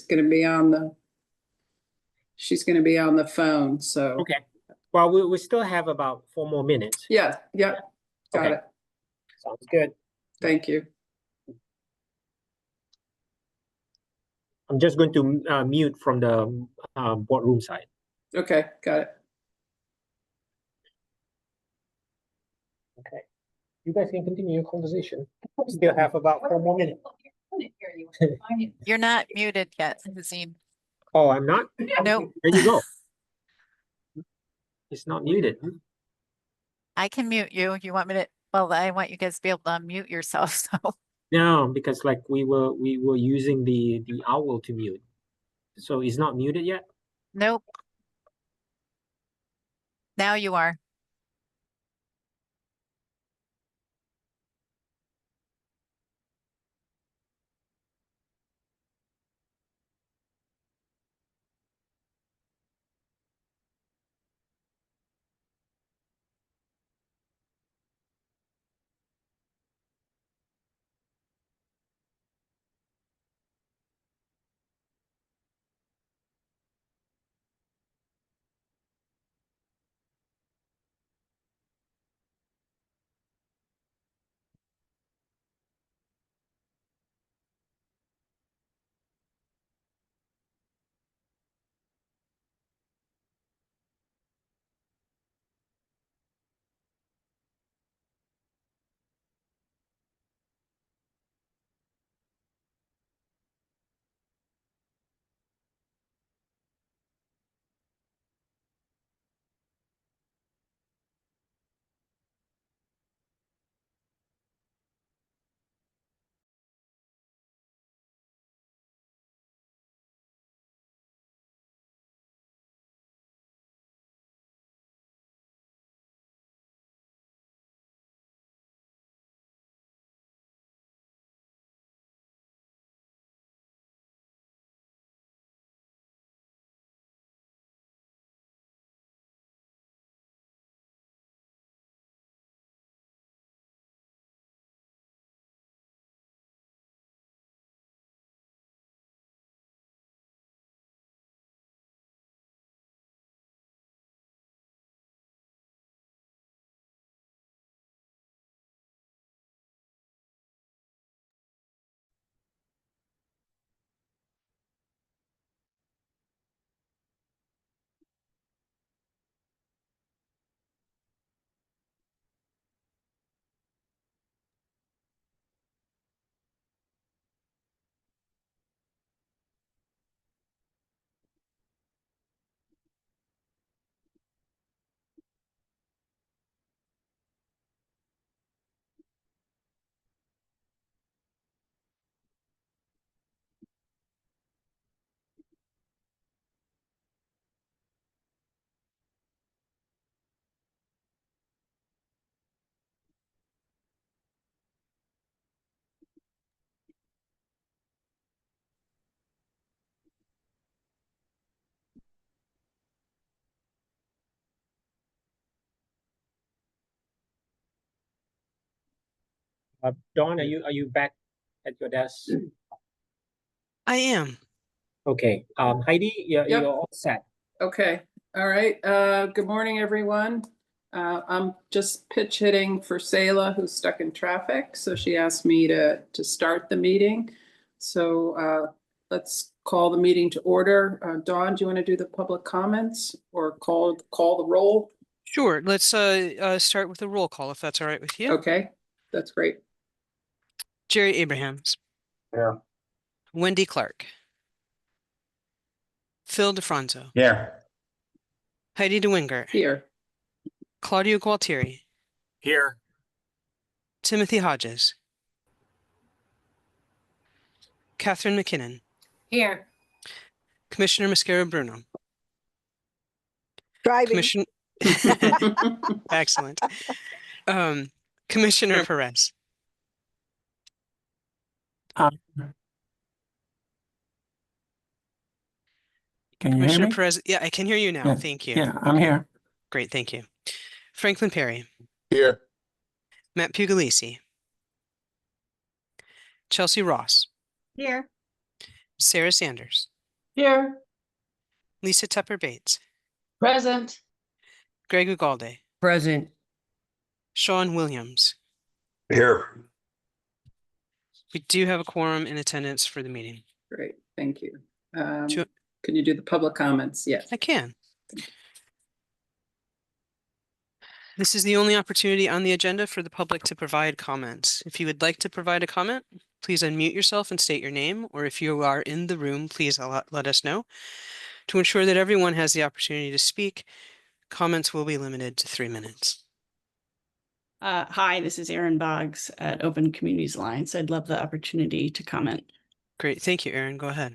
going to be on the phone. So Okay. Well, we still have about 4 more minutes. yeah, got Okay. it. Sounds good. Thank you. I'm just going to mute from the boardroom side. Okay, got it. Okay. You guys can continue your conversation. We still have about 4 more minutes. You're not muted yet, Hazim. Oh, I'm not? Nope. There you go. It's not muted. I can mute you. You want me to? Well, I want you guys to be able to unmute yourself. So No, because like we were using the owl to mute. So it's not muted yet? nope. Now you are. Dawn, are you back at your desk? I am. Okay. Heidi, you're all set. Okay. All right. Good morning, everyone. I'm just pitch hitting for Sayla, who's stuck in traffic. So she asked me to start the meeting. So let's call the meeting to order. Dawn, do you want to do the public comments or call the roll? Sure. Let's start with a roll call, if that's all right with you. Okay, that's great. Jerry Abrahams. Yeah. Wendy Clark. Phil DeFranzo. Yeah. Heidi DeWinger. Here. Claudio Gualtieri. Here. Timothy Hodges. Catherine McKinnon. Here. Commissioner Mascara Bruno. Driving. Excellent. Commissioner Perez. Can you hear Commissioner me? Perez. Yeah, I can hear you now. Yeah, Thank you. Yeah, I'm here. Great, thank you. Franklin Perry. Here. Matt Puglisi. Chelsea Ross. Here. Sarah Sanders. Here. Lisa Tepper Bates, Present. Greg Ugalde, Present. Sean Williams. Here. We do have a quorum in attendance for the meeting. Great, thank you. Sure. Can you do the public comments? Yes. I can. This is the only opportunity on the agenda for the public to provide comments. If you would like to provide a comment, please unmute yourself and state your name, or if you are in the room, please let us know. To ensure that everyone has the opportunity to speak, comments will be limited to 3 minutes. Hi, this is Erin Boggs at Open Communities Alliance. I'd love the opportunity to comment. Great, thank you, Erin. Go ahead.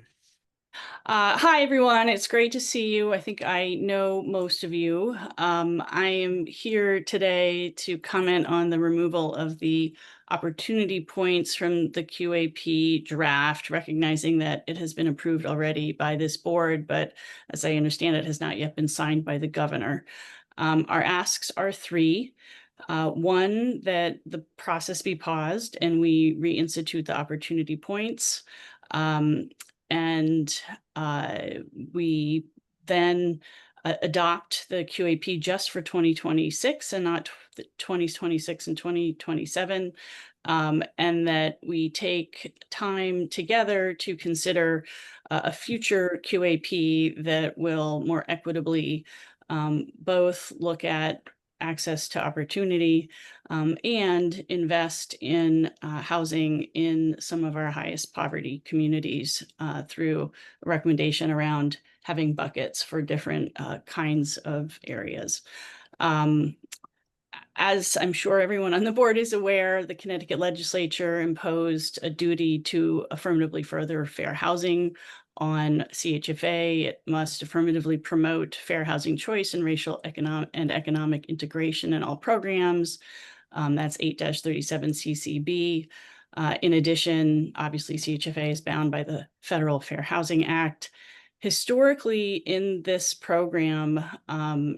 Hi, everyone. It's great to see you. I think I know most of you. I am here today to comment on the removal of the opportunity points from the QAP draft, recognizing that it has been approved already by this board, but as I understand it, has not yet been signed by the governor. Our asks are 3. One, that the process be paused and we reinstitute the opportunity points. And we then adopt the QAP just for 2026 and not 2026 and 2027. And that we take time together to consider a future QAP that will more equitably both look at access to opportunity and invest in housing in some of our highest poverty communities through a recommendation around having buckets for different kinds of areas. As I'm sure everyone on the board is aware, the Connecticut legislature imposed a duty to affirmatively further fair housing on CHFA. It must affirmatively promote fair housing choice and racial economic integration in all programs. That's 8-37 CCB. In addition, obviously CHFA is bound by the Federal Fair Housing Act. Historically, in this program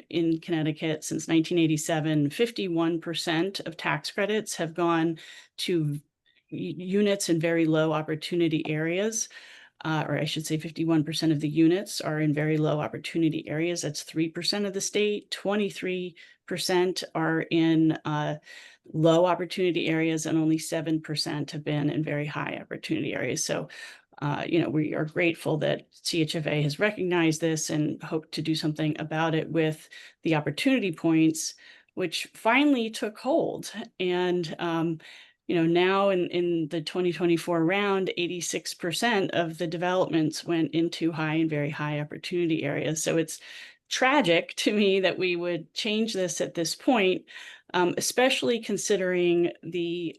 in Connecticut since 1987, 51% of tax credits have gone to units in very low opportunity areas. Or I should say 51% of the units are in very low opportunity areas. That's 3% of the state. 23% are in low opportunity areas, and only 7% have been in very high opportunity areas. So we are grateful that CHFA has recognized this and hope to do something about it with the opportunity points, which finally took hold. And, now in the 2024 round, 86% of the developments went into high and very high opportunity areas. So it's tragic to me that we would change this at this point, especially considering the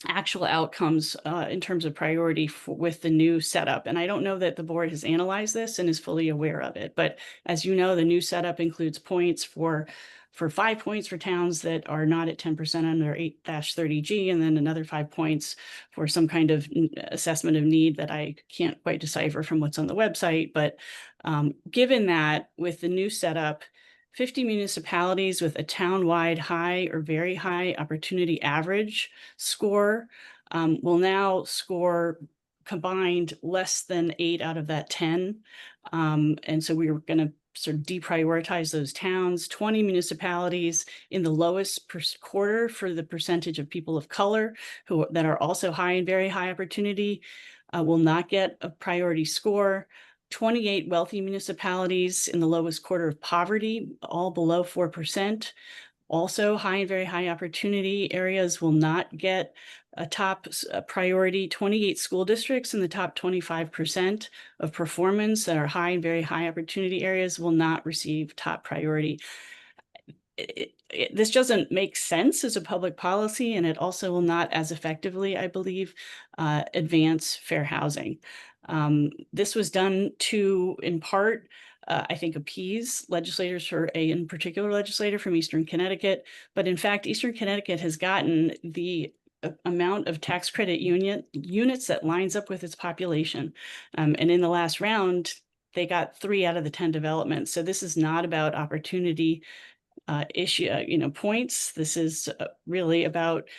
actual outcomes in terms of priority with the new setup. And I don't know that the board has analyzed this and is fully aware of it. But as you know, the new setup includes points for 5 points for towns that are not at 10% under 8-30G, and then another 5 points for some kind of assessment of need that I can't quite decipher from what's on the website. But given that with the new setup, 50 municipalities with a town-wide high or very high opportunity average score will now score combined less than 8 out of that 10. And so we were going to sort of deprioritize those towns. 20 municipalities in the lowest quarter for the percentage of people of color that are also high and very high opportunity will not get a priority score. 28 wealthy municipalities in the lowest quarter of poverty, all below 4%. Also, high and very high opportunity areas will not get a top priority. 28 school districts in the top 25% of performance that are high and very high opportunity areas will not receive top priority. This doesn't make sense as a public policy, and it also will not as effectively, I believe, advance fair housing. This was done to, in part, I think, appease legislators in particular legislator from Eastern Connecticut. But in fact, Eastern Connecticut has gotten the amount of tax credit units that lines up with its population. And in the last round, they got 3 out of the 10 developments. So this is not about opportunity points. This is really about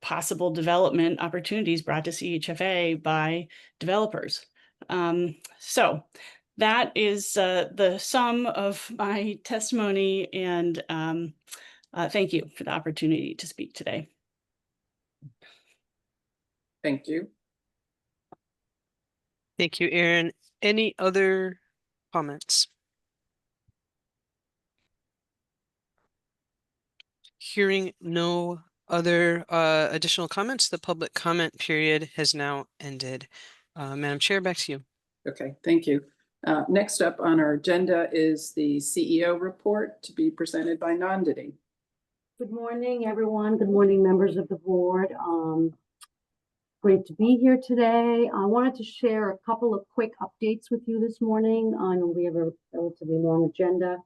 possible development opportunities brought to CHFA by developers. So that is the sum of my testimony, and thank you for the opportunity to speak today. Thank you. Thank you, Erin. Any other comments? Hearing no other additional comments, the public comment period has now ended. Madam Chair, back to you. Okay, thank you. Next up on our agenda is the CEO report to be presented by Nandini. Good morning, everyone. Good morning, members of the board. Great to be here today. I wanted to share a couple of quick updates with you this morning. I know we have a relatively long agenda.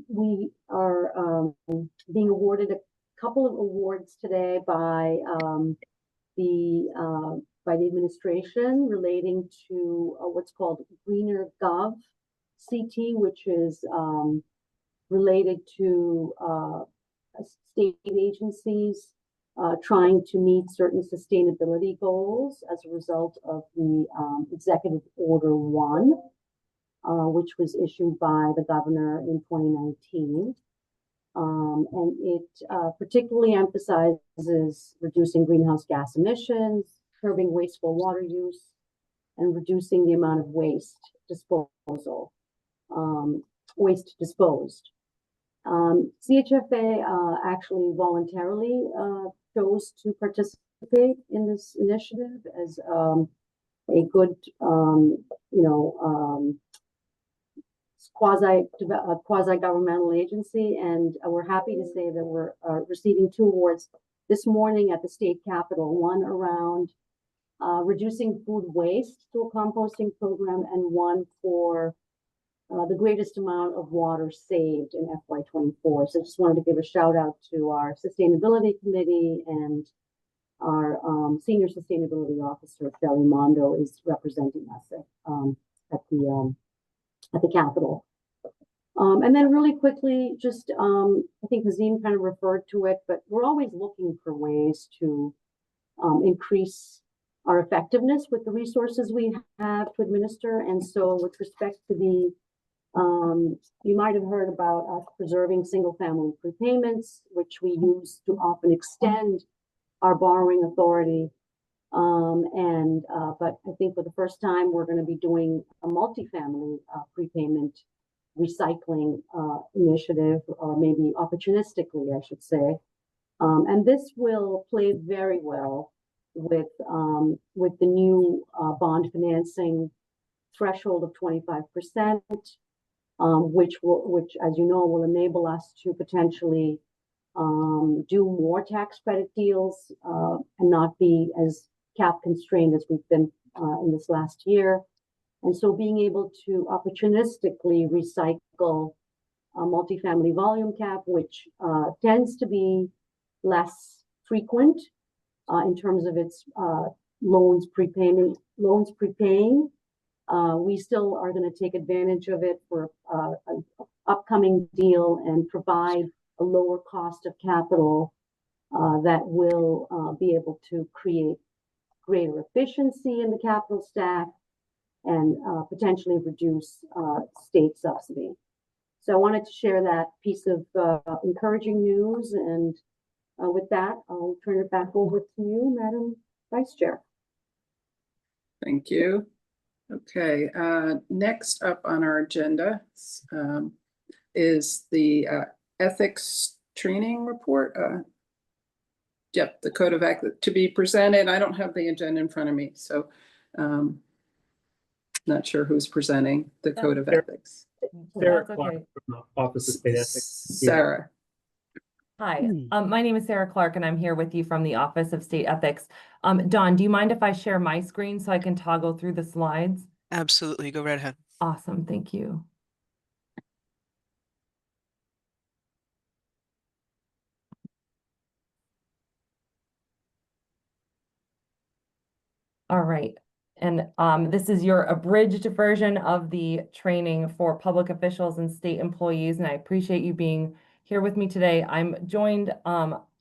We are being awarded a couple of awards today by the administration relating to what's called Greener Gov CT, which is related to state agencies trying to meet certain sustainability goals as a result of the Executive Order 1, which was issued by the governor in 2019. And it particularly emphasizes reducing greenhouse gas emissions, curbing wasteful water use, and reducing the amount of waste disposed. CHFA actually voluntarily chose to participate in this initiative as a good, quasi-governmental agency, and we're happy to say that we're receiving 2 awards this morning at the state capitol, one around reducing food waste through a composting program, and one for the greatest amount of water saved in FY24. So I just wanted to give a shout out to our sustainability committee, and our senior sustainability officer, Shelly Mondo, is representing us at the Capitol. And then really quickly, just I think Hazim kind of referred to it, but we're always looking for ways to increase our effectiveness with the resources we have to administer. And so with respect to the you might have heard about us preserving single-family prepayments, which we use to often extend our borrowing authority. But I think for the first time, we're going to be doing a multifamily prepayment recycling initiative, or maybe opportunistically, I should say. And this will play very well with the new bond financing threshold of 25%. Which, as you know, will enable us to potentially do more tax credit deals and not be as cap constrained as we've been in this last year. And so being able to opportunistically recycle a multifamily volume cap, which tends to be less frequent in terms of its loans prepaying. We still are going to take advantage of it for an upcoming deal and provide a lower cost of capital that will be able to create greater efficiency in the capital stack and potentially reduce state subsidy. So I wanted to share that piece of encouraging news. And with that, I'll turn it back over to you, Madam Vice Chair. Thank you. Okay, next up on our agenda is the ethics training report. Yep, the code of ethics to be presented. I don't have the agenda in front of me, so not sure who's presenting the code of ethics. Sarah That's Clark okay. from the Office of State Ethics. Sarah. Hi, my name is Sarah Clark, and I'm here with you from the Office of State Ethics. Dawn, do you mind if I share my screen so I can toggle through the slides? Absolutely, go right ahead. Awesome, thank you. All right, and this is your abridged version of the training for public officials and state employees, and I appreciate you being here with me today. I'm joined,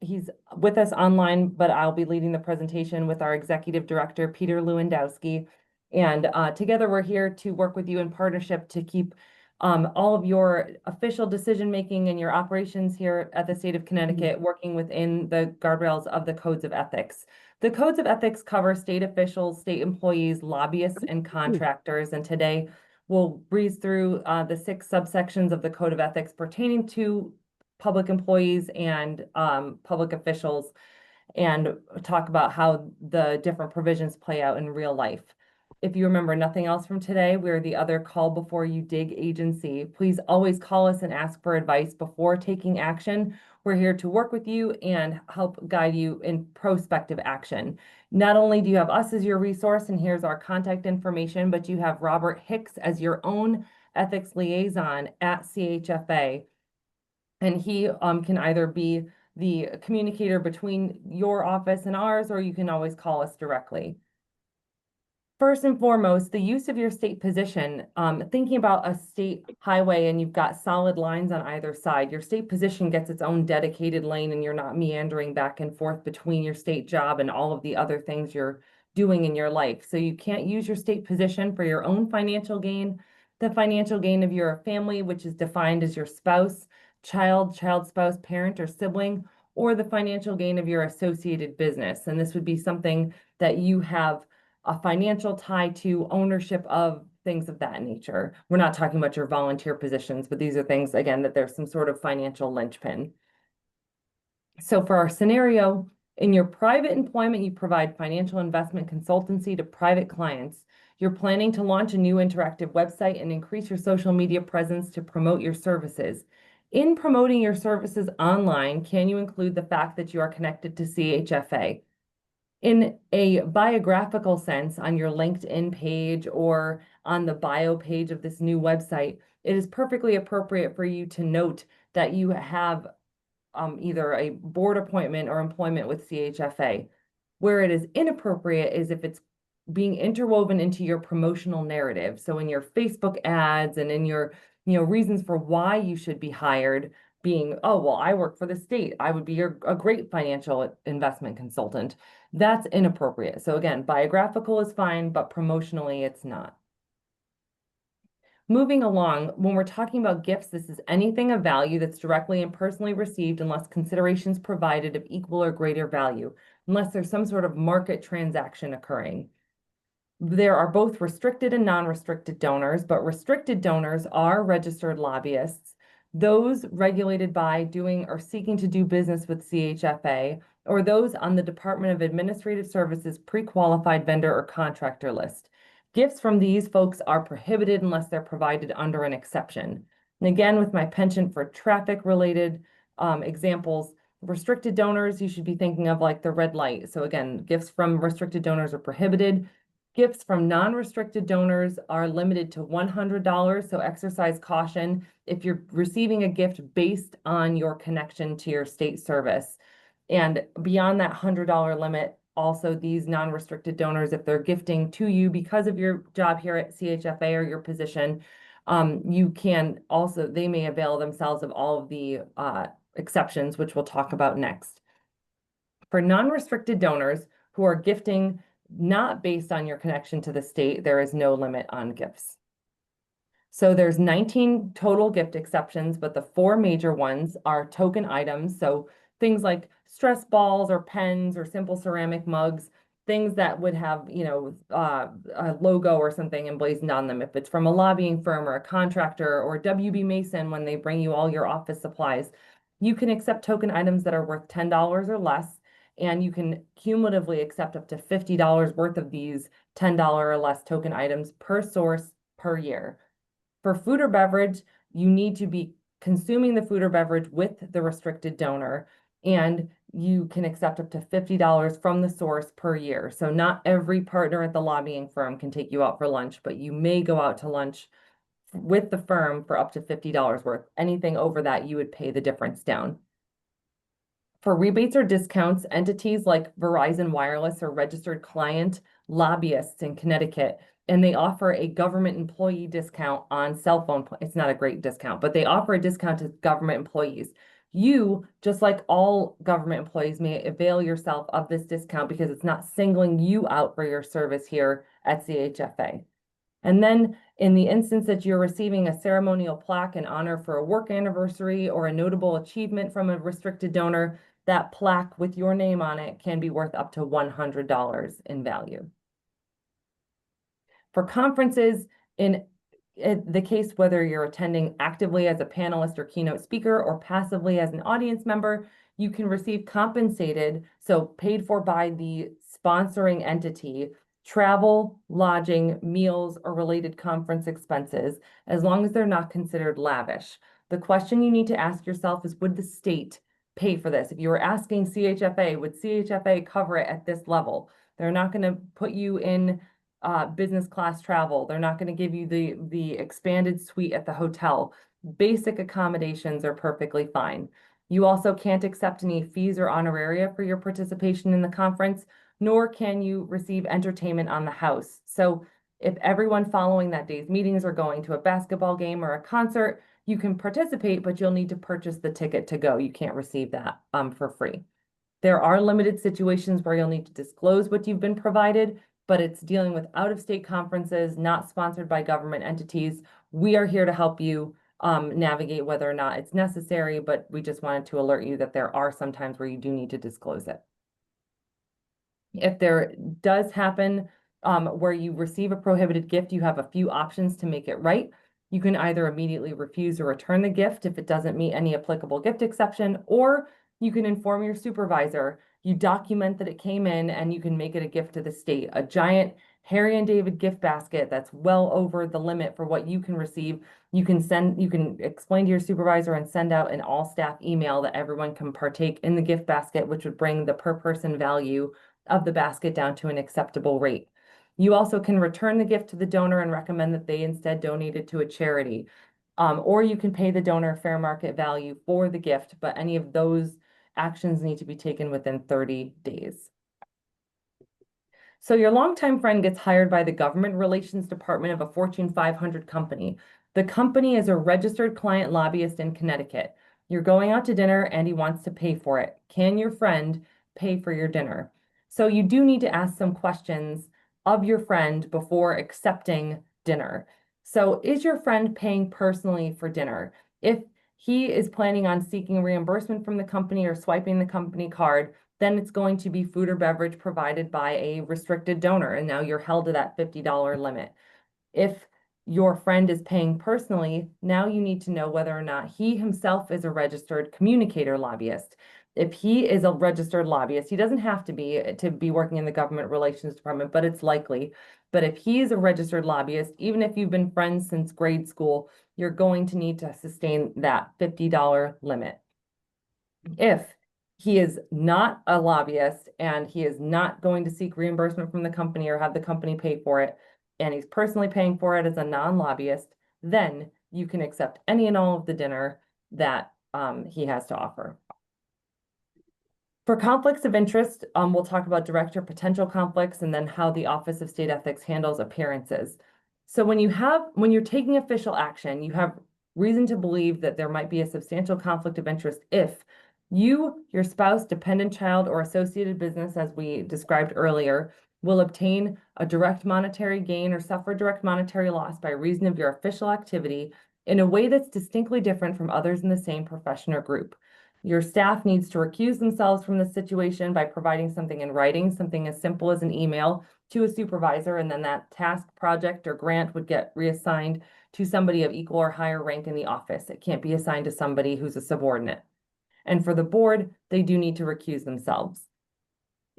he's with us online, but I'll be leading the presentation with our Executive Director, Peter Lewandowski. And together we're here to work with you in partnership to keep all of your official decision-making and your operations here at the state of Connecticut working within the guardrails of the codes of ethics. The codes of ethics cover state officials, state employees, lobbyists, and contractors. And today we'll breeze through the 6 subsections of the code of ethics pertaining to public employees and public officials and talk about how the different provisions play out in real life. If you remember nothing else from today, we're the other call before you dig agency. Please always call us and ask for advice before taking action. We're here to work with you and help guide you in prospective action. Not only do you have us as your resource, and here's our contact information, but you have Robert Hicks as your own ethics liaison at CHFA. And he can either be the communicator between your office and ours, or you can always call us directly. First and foremost, the use of your state position, thinking about a state highway and you've got solid lines on either side, your state position gets its own dedicated lane and you're not meandering back and forth between your state job and all of the other things you're doing in your life. So you can't use your state position for your own financial gain, the financial gain of your family, which is defined as your spouse, child, spouse, parent, or sibling, or the financial gain of your associated business. And this would be something that you have a financial tie to, ownership of, things of that nature. We're not talking about your volunteer positions, but these are things, again, that there's some sort of financial linchpin. So for our scenario, in your private employment, you provide financial investment consultancy to private clients. You're planning to launch a new interactive website and increase your social media presence to promote your services. In promoting your services online, can you include the fact that you are connected to CHFA? In a biographical sense, on your LinkedIn page or on the bio page of this new website, it is perfectly appropriate for you to note that you have either a board appointment or employment with CHFA. Where it is inappropriate is if it's being interwoven into your promotional narrative. So in your Facebook ads and in your reasons for why you should be hired, being, oh, well, I work for the state, I would be a great financial investment consultant. That's inappropriate. So again, biographical is fine, but promotionally it's not. Moving along, when we're talking about gifts, this is anything of value that's directly and personally received unless considerations provided of equal or greater value, unless there's some sort of market transaction occurring. There are both restricted and non-restricted donors, but restricted donors are registered lobbyists, those regulated by doing or seeking to do business with CHFA, or those on the Department of Administrative Services pre-qualified vendor or contractor list. Gifts from these folks are prohibited unless they're provided under an exception. And again, with my penchant for traffic-related examples, restricted donors, you should be thinking of like the red light. So again, gifts from restricted donors are prohibited. Gifts from non-restricted donors are limited to $100, so exercise caution if you're receiving a gift based on your connection to your state service. And beyond that $100 limit, also these non-restricted donors, if they're gifting to you because of your job here at CHFA or your position, you can also, they may avail themselves of all of the exceptions, which we'll talk about next. For non-restricted donors who are gifting not based on your connection to the state, there is no limit on gifts. So there's 19 total gift exceptions, but the 4 major ones are token items. So things like stress balls or pens or simple ceramic mugs, things that would have, a logo or something emblazoned on them. If it's from a lobbying firm or a contractor or WB Mason, when they bring you all your office supplies, you can accept token items that are worth $10 or less. And you can cumulatively accept up to $50 worth of these $10 or less token items per source per year. For food or beverage, you need to be consuming the food or beverage with the restricted donor, and you can accept up to $50 from the source per year. So not every partner at the lobbying firm can take you out for lunch, but you may go out to lunch with the firm for up to $50 worth. Anything over that, you would pay the difference down. For rebates or discounts, entities like Verizon Wireless are registered client lobbyists in Connecticut, and they offer a government employee discount on cell phone. It's not a great discount, but they offer a discount to government employees. You, just like all government employees, may avail yourself of this discount because it's not singling you out for your service here at CHFA. And then in the instance that you're receiving a ceremonial plaque in honor for a work anniversary or a notable achievement from a restricted donor, that plaque with your name on it can be worth up to $100 in value. For conferences, in the case whether you're attending actively as a panelist or keynote speaker or passively as an audience member, you can receive compensated, so paid for by the sponsoring entity, travel, lodging, meals, or related conference expenses, as long as they're not considered lavish. The question you need to ask yourself is, would the state pay for this? If you were asking CHFA, would CHFA cover it at this level? They're not going to put you in business class travel. They're not going to give you the expanded suite at the hotel. Basic accommodations are perfectly fine. You also can't accept any fees or honoraria for your participation in the conference, nor can you receive entertainment on the house. So if everyone following that day's meetings are going to a basketball game or a concert, you can participate, but you'll need to purchase the ticket to go. You can't receive that for free. There are limited situations where you'll need to disclose what you've been provided, but it's dealing with out-of-state conferences, not sponsored by government entities. We are here to help you navigate whether or not it's necessary, but we just wanted to alert you that there are some times where you do need to disclose it. If there does happen where you receive a prohibited gift, you have a few options to make it right. You can either immediately refuse or return the gift if it doesn't meet any applicable gift exception, or you can inform your supervisor. You document that it came in and you can make it a gift to the state. A giant Harry and David gift basket that's well over the limit for what you can receive. You can explain to your supervisor and send out an all staff email that everyone can partake in the gift basket, which would bring the per person value of the basket down to an acceptable rate. You also can return the gift to the donor and recommend that they instead donate it to a charity. Or you can pay the donor fair market value for the gift, but any of those actions need to be taken within 30 days. So your longtime friend gets hired by the government relations department of a Fortune 500 company. The company is a registered client lobbyist in Connecticut. You're going out to dinner and he wants to pay for it. Can your friend pay for your dinner? So you do need to ask some questions of your friend before accepting dinner. So is your friend paying personally for dinner? If he is planning on seeking reimbursement from the company or swiping the company card, then it's going to be food or beverage provided by a restricted donor, and now you're held to that $50 limit. If your friend is paying personally, now you need to know whether or not he himself is a registered communicator lobbyist. If he is a registered lobbyist, he doesn't have to be working in the government relations department, but it's likely. But if he is a registered lobbyist, even if you've been friends since grade school, you're going to need to sustain that $50 limit. If he is not a lobbyist and he is not going to seek reimbursement from the company or have the company pay for it, and he's personally paying for it as a non-lobbyist, then you can accept any and all of the dinner that he has to offer. For conflicts of interest, we'll talk about direct or potential conflicts and then how the Office of State Ethics handles appearances. So when you're taking official action, you have reason to believe that there might be a substantial conflict of interest if you, your spouse, dependent child, or associated business, as we described earlier, will obtain a direct monetary gain or suffer direct monetary loss by reason of your official activity in a way that's distinctly different from others in the same profession or group. Your staff needs to recuse themselves from the situation by providing something in writing, something as simple as an email to a supervisor, and then that task, project, or grant would get reassigned to somebody of equal or higher rank in the office. It can't be assigned to somebody who's a subordinate. And for the board, they do need to recuse themselves.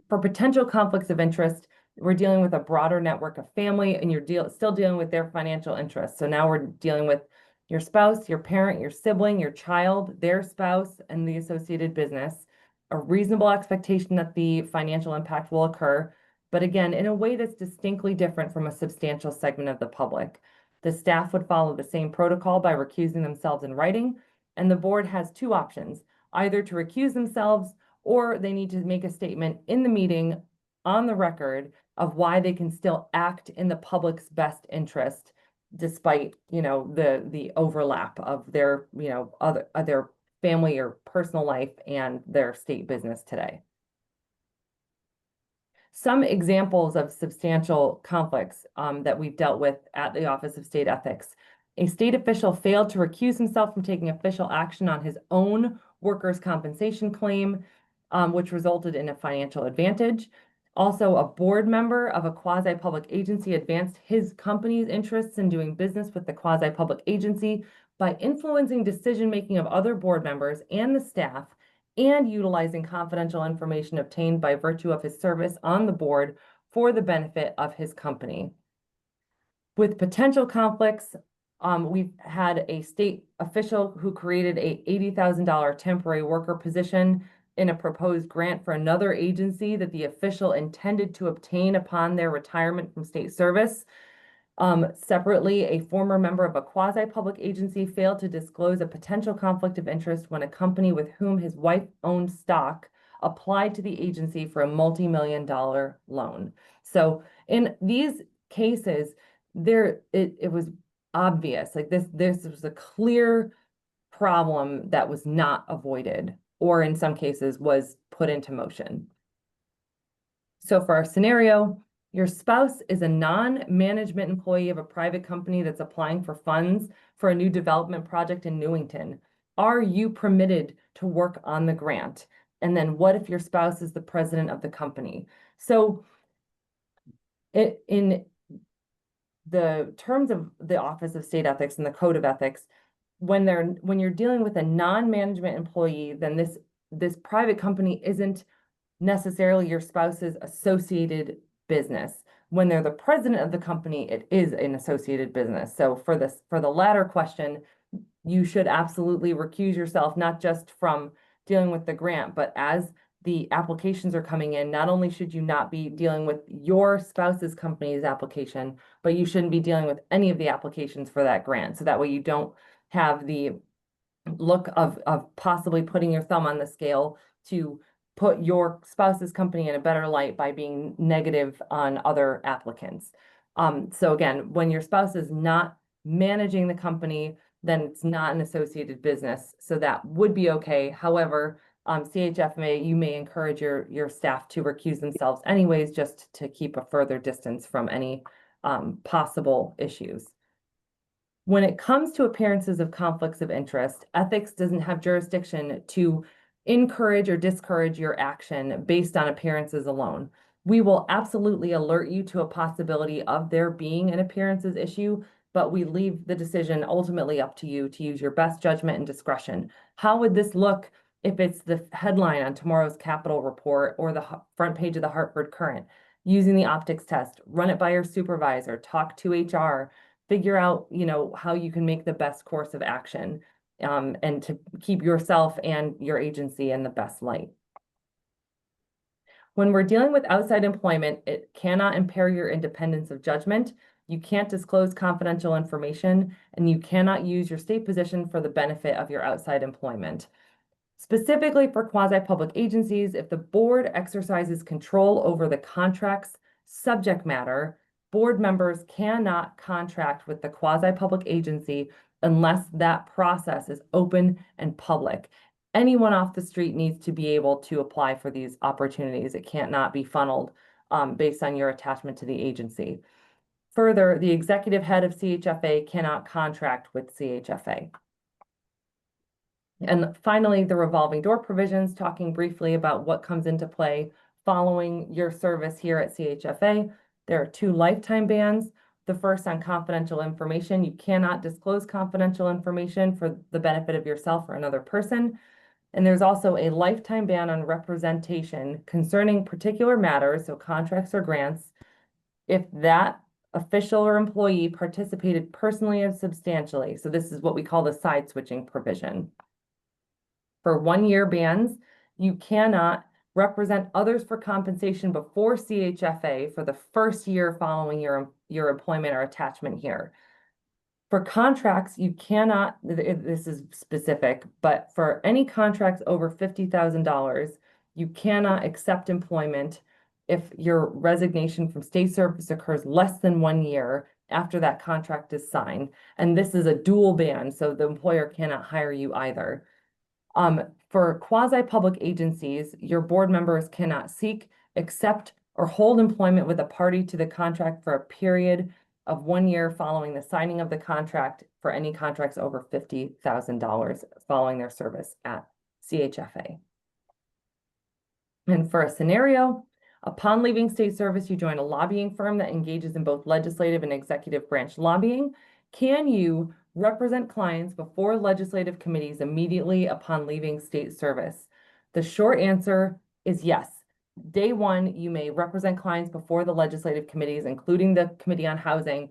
For potential conflicts of interest, we're dealing with a broader network of family, and you're still dealing with their financial interests. So now we're dealing with your spouse, your parent, your sibling, your child, their spouse, and the associated business. A reasonable expectation that the financial impact will occur, but again, in a way that's distinctly different from a substantial segment of the public. The staff would follow the same protocol by recusing themselves in writing, and the board has two options: either to recuse themselves, or they need to make a statement in the meeting on the record of why they can still act in the public's best interest, despite, the overlap of their, other family or personal life and their state business today. Some examples of substantial conflicts that we've dealt with at the Office of State Ethics. A state official failed to recuse himself from taking official action on his own workers' compensation claim, which resulted in a financial advantage. Also, a board member of a quasi-public agency advanced his company's interests in doing business with the quasi-public agency by influencing decision-making of other board members and the staff and utilizing confidential information obtained by virtue of his service on the board for the benefit of his company. With potential conflicts, we've had a state official who created a $80,000 temporary worker position in a proposed grant for another agency that the official intended to obtain upon their retirement from state service. Separately, a former member of a quasi-public agency failed to disclose a potential conflict of interest when a company with whom his wife owned stock applied to the agency for a multi-million-dollar loan. So in these cases, it was obvious, like this was a clear problem that was not avoided, or in some cases was put into motion. So for our scenario, your spouse is a non-management employee of a private company that's applying for funds for a new development project in Newington. Are you permitted to work on the grant? And then what if your spouse is the president of the company? So in the terms of the Office of State Ethics and the Code of Ethics, when you're dealing with a non-management employee, then this private company isn't necessarily your spouse's associated business. When they're the president of the company, it is an associated business. So for the latter question, you should absolutely recuse yourself, not just from dealing with the grant, but as the applications are coming in, not only should you not be dealing with your spouse's company's application, but you shouldn't be dealing with any of the applications for that grant. So that way you don't have the look of possibly putting your thumb on the scale to put your spouse's company in a better light by being negative on other applicants. So again, when your spouse is not managing the company, then it's not an associated business. So that would be okay. However, CHFA, you may encourage your staff to recuse themselves anyways, just to keep a further distance from any possible issues. When it comes to appearances of conflicts of interest, ethics doesn't have jurisdiction to encourage or discourage your action based on appearances alone. We will absolutely alert you to a possibility of there being an appearances issue, but we leave the decision ultimately up to you to use your best judgment and discretion. How would this look if it's the headline on tomorrow's Capitol report or the front page of the Hartford Courant? Using the optics test, run it by your supervisor, talk to HR, figure out, how you can make the best course of action, and to keep yourself and your agency in the best light. When we're dealing with outside employment, it cannot impair your independence of judgment. You can't disclose confidential information, and you cannot use your state position for the benefit of your outside employment. Specifically for quasi-public agencies, if the board exercises control over the contract's subject matter, board members cannot contract with the quasi-public agency unless that process is open and public. Anyone off the street needs to be able to apply for these opportunities. It can't not be funneled based on your attachment to the agency. Further, the executive head of CHFA cannot contract with CHFA. And finally, the revolving door provisions, talking briefly about what comes into play following your service here at CHFA. There are 2 lifetime bans. The first on confidential information. You cannot disclose confidential information for the benefit of yourself or another person. And there's also a lifetime ban on representation concerning particular matters, so contracts or grants, if that official or employee participated personally and substantially. So this is what we call the side switching provision. For 1-year bans, you cannot represent others for compensation before CHFA for the first year following your employment or attachment here. For contracts, you cannot, this is specific, but for any contracts over $50,000, you cannot accept employment if your resignation from state service occurs less than 1 year after that contract is signed. And this is a dual ban, so the employer cannot hire you either. For quasi-public agencies, your board members cannot seek, accept, or hold employment with a party to the contract for a period of 1 year following the signing of the contract for any contracts over $50,000 following their service at CHFA. And for a scenario, upon leaving state service, you join a lobbying firm that engages in both legislative and executive branch lobbying. Can you represent clients before legislative committees immediately upon leaving state service? The short answer is yes. Day one, you may represent clients before the legislative committees, including the Committee on Housing,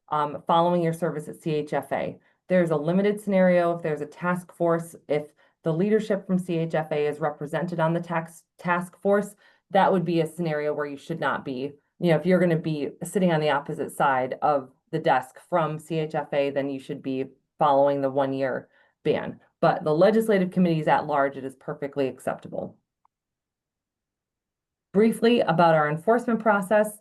following your service at CHFA. There's a limited scenario if there's a task force, if the leadership from CHFA is represented on the task force, that would be a scenario where you should not be. If you're going to be sitting on the opposite side of the desk from CHFA, then you should be following the 1 year ban. But the legislative committees at large, it is perfectly acceptable. Briefly about our enforcement process.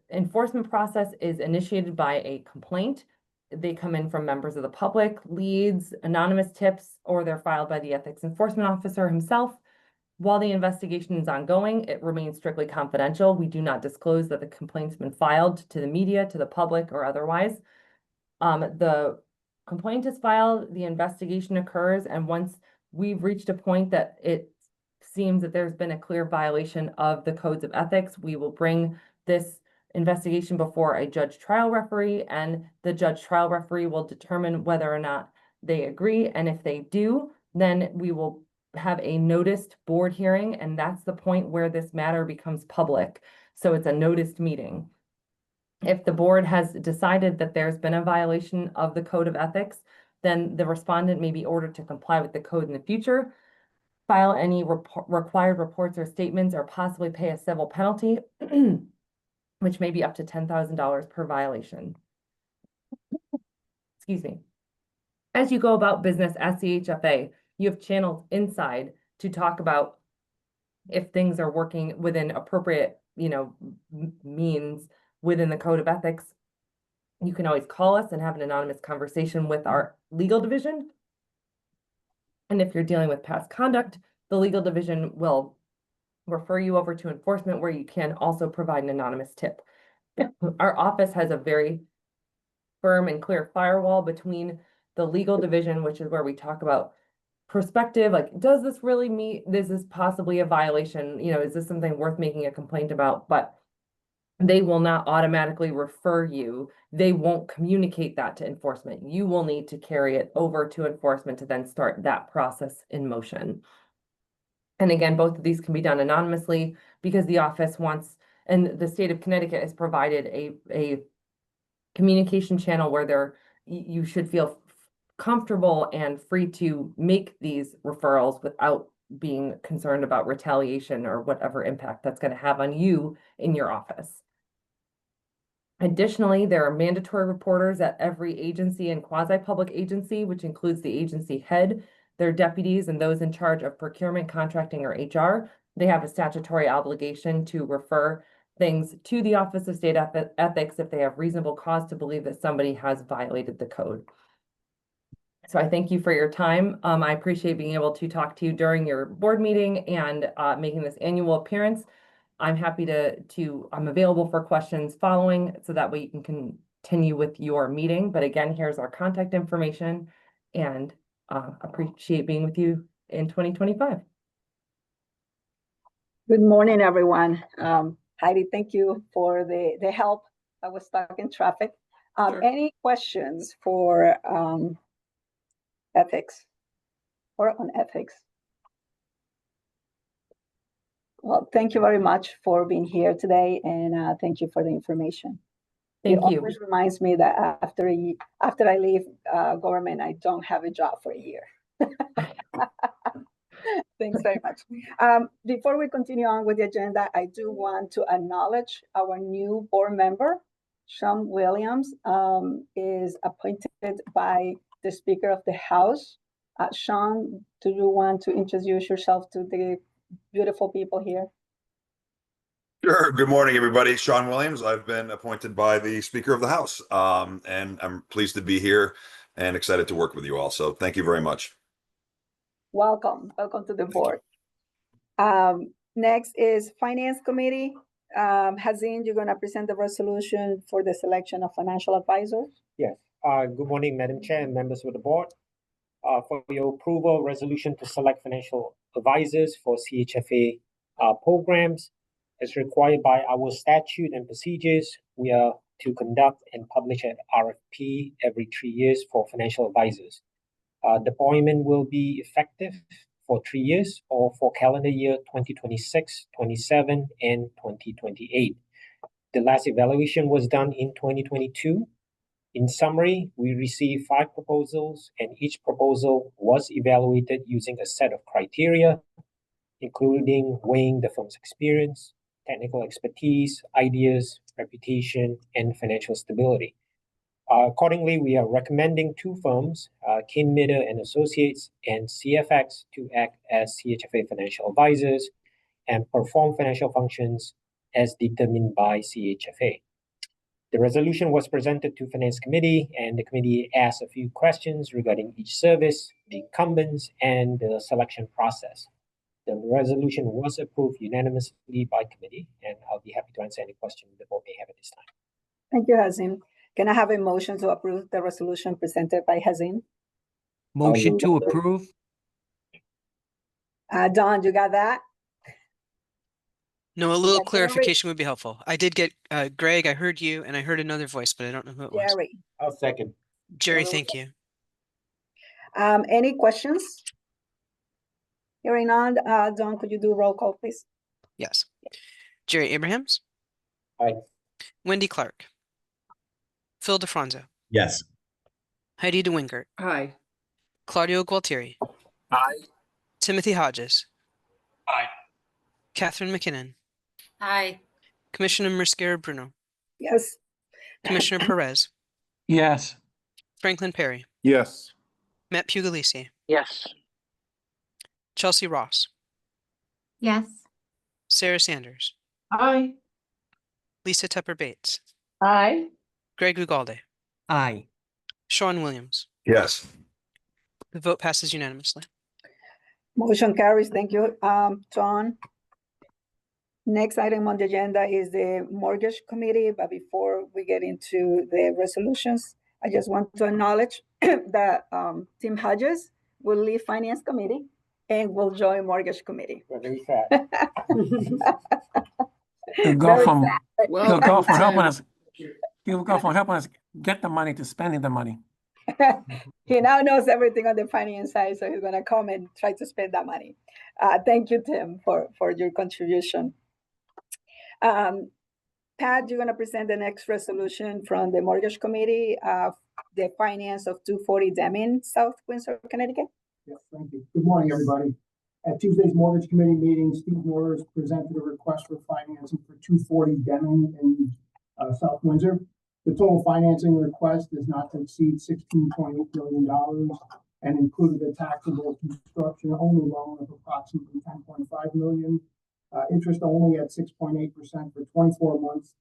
Enforcement process is initiated by a complaint. They come in from members of the public, leads, anonymous tips, or they're filed by the ethics enforcement officer himself. While the investigation is ongoing, it remains strictly confidential. We do not disclose that the complaint's been filed to the media, to the public, or otherwise. The complaint is filed, the investigation occurs, and once we've reached a point that it seems that there's been a clear violation of the codes of ethics, we will bring this investigation before a judge trial referee, and the judge trial referee will determine whether or not they agree. And if they do, then we will have a noticed board hearing, and that's the point where this matter becomes public. So it's a noticed meeting. If the board has decided that there's been a violation of the code of ethics, then the respondent may be ordered to comply with the code in the future, file any required reports or statements, or possibly pay a civil penalty, which may be up to $10,000 per violation. Excuse me. As you go about business at CHFA, you have channels inside to talk about if things are working within appropriate, means within the code of ethics. You can always call us and have an anonymous conversation with our legal division. And if you're dealing with past conduct, the legal division will refer you over to enforcement, where you can also provide an anonymous tip. Our office has a very firm and clear firewall between the legal division, which is where we talk about perspective, like, does this really meet, this is possibly a violation, is this something worth making a complaint about? But they will not automatically refer you. They won't communicate that to enforcement. You will need to carry it over to enforcement to then start that process in motion. And again, both of these can be done anonymously because the office wants, and the state of Connecticut has provided a communication channel where you should feel comfortable and free to make these referrals without being concerned about retaliation or whatever impact that's going to have on you in your office. Additionally, there are mandatory reporters at every agency and quasi-public agency, which includes the agency head, their deputies, and those in charge of procurement, contracting, or HR. They have a statutory obligation to refer things to the Office of State Ethics if they have reasonable cause to believe that somebody has violated the code. So I thank you for your time. I appreciate being able to talk to you during your board meeting and making this annual appearance. I'm happy I'm available for questions following, so that way you can continue with your meeting. But again, here's our contact information, and appreciate being with you in 2025. Good morning, everyone. Heidi, thank you for the help. I was stuck in traffic. Sure. Any questions for ethics or on ethics? Well, thank you very much for being here today, and thank you for the information. Thank It you. always reminds me that after I leave government, I don't have a job for a year. Thanks very much. Before we continue on with the agenda, I do want to acknowledge our new board member, Sean Williams, is appointed by the Speaker of the House. Sean, do you want to introduce yourself to the beautiful people here? Sure. Good morning, everybody. Sean Williams. I've been appointed by the Speaker of the House, and I'm pleased to be here and excited to work with you all. So thank you very much. welcome to the board. Next is Finance Committee. Hazin, you're going to present the resolution for the selection of financial advisors. Yes. Good morning, Madam Chair and members of the board. For your approval, resolution to select financial advisors for CHFA programs. As required by our statute and procedures, we are to conduct and publish an RFP every 3 years for financial advisors. The appointment will be effective for 3 years or for calendar year 2026, 27, and 2028. The last evaluation was done in 2022. In summary, we received 5 proposals, and each proposal was evaluated using a set of criteria, including weighing the firm's experience, technical expertise, ideas, reputation, and financial stability. Accordingly, we are recommending 2 firms, Kinmitter and Associates and CFX, to act as CHFA financial advisors and perform financial functions as determined by CHFA. The resolution was presented to Finance Committee, and the committee asked a few questions regarding each service, the incumbents, and the selection process. The resolution was approved unanimously by committee, and I'll be happy to answer any questions the board may have at this time. Thank you, Hazin. Can I have a motion to approve the resolution presented by Hazin? Motion to approve. Don, you got that? No, a little Yeah, clarification would be helpful. I did get Greg, I heard you, and I heard another voice, but I don't know who it was. Jerry. I'll second. Jerry, Jerry, thank you. Any questions? Hearing none, Don, could you do roll call, please? Yes. Jerry Abrahams? Aye. Wendy Clark? Phil DeFranzo? Yes. Heidi DeWingert? Hi. Claudio Gualtieri? Aye. Timothy Hodges? Aye. Catherine McKinnon? Aye. Commissioner Mosquera Bruno? Yes. Commissioner Perez? Yes. Franklin Perry? Yes. Matt Puglisi? Yes. Chelsea Ross? Yes. Sarah Sanders? Aye. Lisa Tepper Bates? Aye. Greg Ugalde? Aye. Sean Williams? Yes. The vote passes unanimously. Motion carries. Thank you, John. Next item on the agenda is the Mortgage Committee, but before we get into the resolutions, I just want to acknowledge that Tim Hodges will leave Finance Committee and will join Mortgage Committee. We're very sad. He'll go Very from sad. Well, he'll go from helping Tim. us. He'll go from helping us get the money to spending the money. He now knows everything on the finance side, so he's going to come and try to spend that money. Thank you, Tim, for your contribution. Pat, you're going to present the next resolution from the Mortgage Committee, the finance of 240 Deming, South Windsor, Connecticut. Yes, thank you. Good morning, everybody. At Tuesday's Mortgage Committee meeting, Steve Norris presented a request for financing for 240 Deming in South Windsor. The total financing request is not to exceed $16.8 million and included a taxable construction only loan of approximately $10.5 million, interest only at 6.8% for 24 months,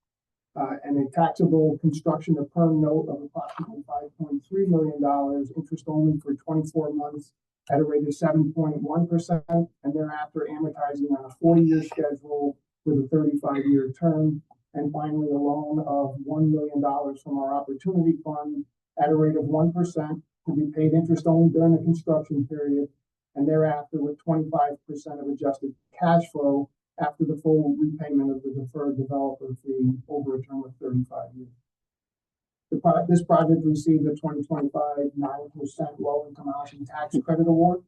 and a taxable construction of perm note of approximately $5.3 million, interest only for 24 months at a rate of 7.1%, and thereafter amortizing on a 40-year schedule with a 35-year term. And finally, a loan of $1 million from our Opportunity Fund at a rate of 1% to be paid interest only during the construction period, and thereafter with 25% of adjusted cash flow after the full repayment of the deferred developer fee over a term of 35 years. This project received a 2025 9% low-income housing tax credit award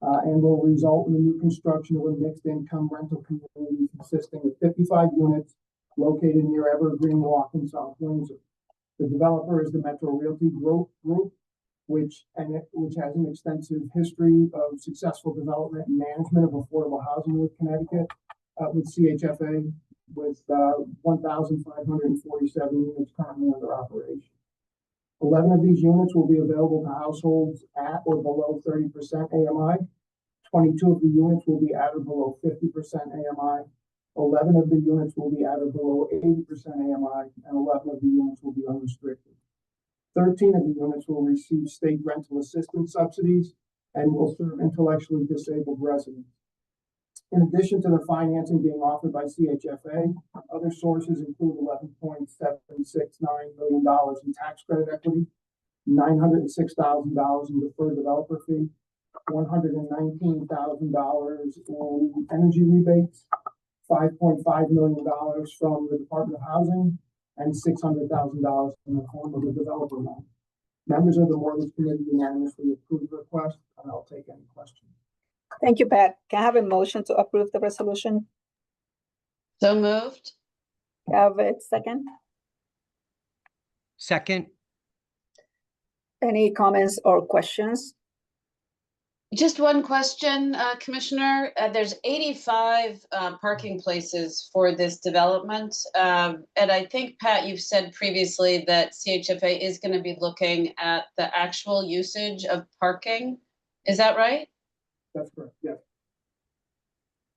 and will result in the new construction of a mixed-income rental community consisting of 55 units located near Evergreen Walk in South Windsor. The developer is the Metro Realty Group, which has an extensive history of successful development and management of affordable housing with Connecticut, with CHFA, with 1,547 units currently under operation. 11 of these units will be available to households at or below 30% AMI. 22 of the units will be at or below 50% AMI. 11 of the units will be at or below 80% AMI, and 11 of the units will be unrestricted. 13 of the units will receive state rental assistance subsidies, and will serve intellectually disabled residents. In addition to the financing being offered by CHFA, other sources include $11.769 million in tax credit equity, $906,000 in deferred developer fee, $119,000 in energy rebates, $5.5 million from the Department of Housing, and $600,000 in the form of a developer loan. Members of the Mortgage Committee unanimously approved the request, and I'll take any questions. Thank you, Pat. Can I have a motion to approve the resolution? So moved. Have a second? Second. Any comments or questions? Just one question, Commissioner. There's 85 parking places for this development. And I think, Pat, you've said previously that CHFA is going to be looking at the actual usage of parking. Is that right? That's correct, yes.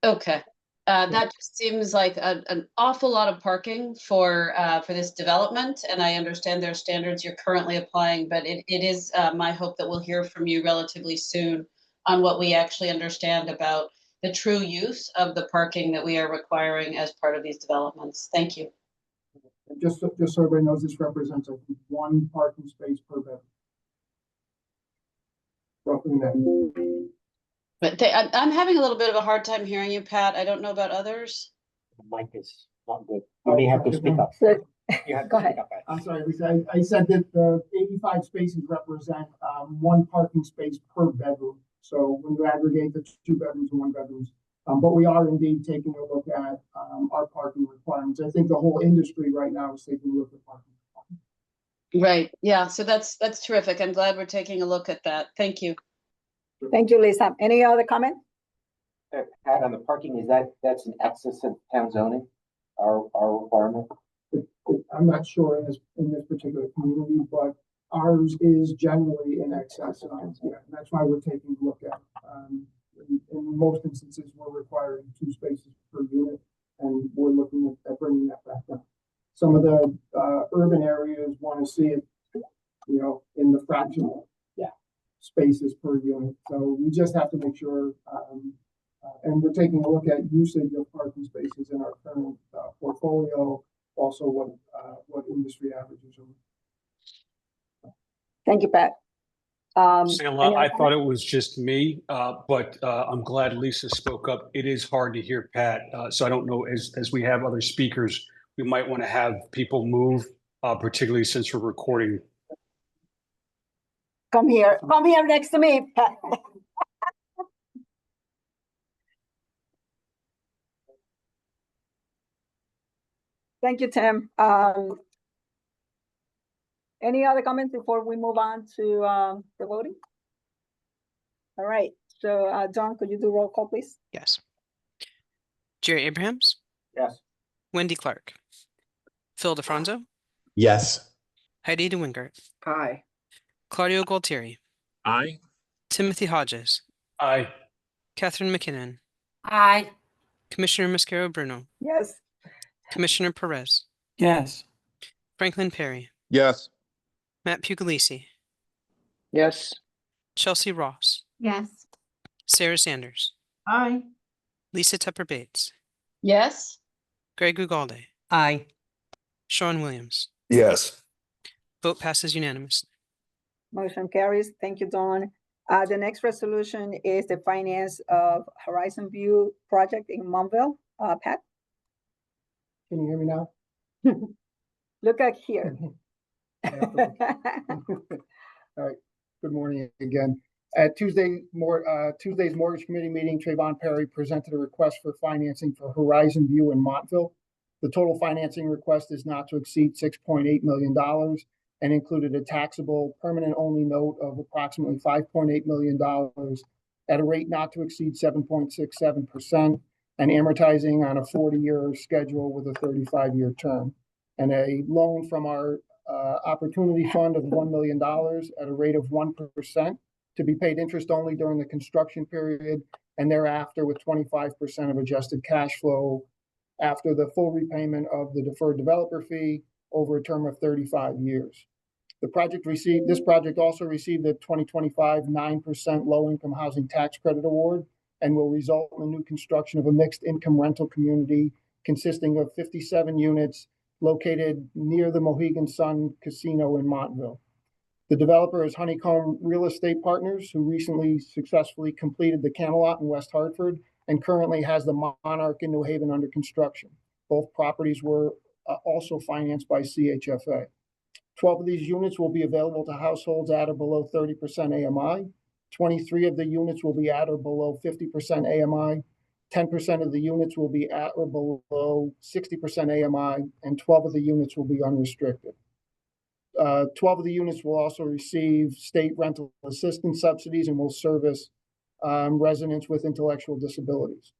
Okay. That just seems like an awful lot of parking for this development, and I understand there are standards you're currently applying, but it is my hope that we'll hear from you relatively soon on what we actually understand about the true use of the parking that we are requiring as part of these developments. Thank you. And just so everybody knows, this represents, I think, one parking space per bedroom. Roughly that. But I'm having a little bit of a hard time hearing you, Pat. I don't know about others. The mic is not good. You may have to speak up. So- You have to Go speak ahead. up, Ed. I'm sorry, Lisa, I said that the 85 spaces represent one parking space per bedroom. So when you aggregate the 2 bedrooms and 1 bedrooms, but we are indeed taking a look at our parking requirements. I think the whole industry right now is taking a look at parking requirements. Right. Yeah. So that's terrific. I'm glad we're taking a look at that. Thank you. Thank you, Lisa. Any other comment? Pat, on the parking, that's an excess of town zoning, our requirement? I'm not sure in this particular community, but ours is generally in excess. That's why we're taking a look at. In most instances, we're requiring 2 spaces per unit, and we're looking at bringing that back down. Some of the urban areas want to see it, in the fractional spaces per unit. So we just have to make sure, and we're taking a look at usage of parking spaces in our current portfolio. Also, what industry averages are. Thank you, Pat. I thought it was just me, but I'm glad Lisa spoke up. It is hard to hear Pat, so I don't know, as we have other speakers, we might want to have people move, particularly since we're recording. Come here next to me, Pat. Thank you, Tim. Any other comments before we move on to the voting? All right, so John, could you do roll call, please? Yes. Jerry Abrahams, Yes. Wendy Clark, Phil DeFranzo, Yes. Heidi DeWingert, Aye. Claudio Gualtieri, Aye. Timothy Hodges, Aye. Catherine McKinnon, Aye. Commissioner Mascaro Bruno, Yes. Commissioner Perez, Yes. Franklin Perry, Yes. Matt Puglisi, Yes. Chelsea Ross, Yes. Sarah Sanders, Aye. Lisa Tepper Bates, Yes. Greg Ugalde, Aye. Sean Williams. Yes. Vote passes unanimously. Motion carries. Thank you, Dawn. The next resolution is the finance of Horizon View project in Montville. Pat? Can you hear me now? Look at here. All right. Good morning again. At Tuesday's Mortgage Committee meeting, Trayvon Perry presented a request for financing for Horizon View in Montville. The total financing request is not to exceed $6.8 million and included a taxable permanent only note of approximately $5.8 million at a rate not to exceed 7.67% and amortizing on a 40-year schedule with a 35-year term, and a loan from our opportunity fund of $1 million at a rate of 1% to be paid interest only during the construction period and thereafter with 25% of adjusted cash flow after the full repayment of the deferred developer fee over a term of 35 years. This project also received the 2025 9% low-income housing tax credit award and will result in the new construction of a mixed income rental community consisting of 57 units located near the Mohegan Sun Casino in Montville. The developer is Honeycomb Real Estate Partners, who recently successfully completed the Camelot in West Hartford and currently has the Monarch in New Haven under construction. Both properties were also financed by CHFA. 12 of these units will be available to households at or below 30% AMI. 23 of the units will be at or below 50% AMI. 10% of the units will be at or below 60% AMI, and 12 of the units will be unrestricted. 12 of the units will also receive state rental assistance subsidies and will service residents with intellectual disabilities.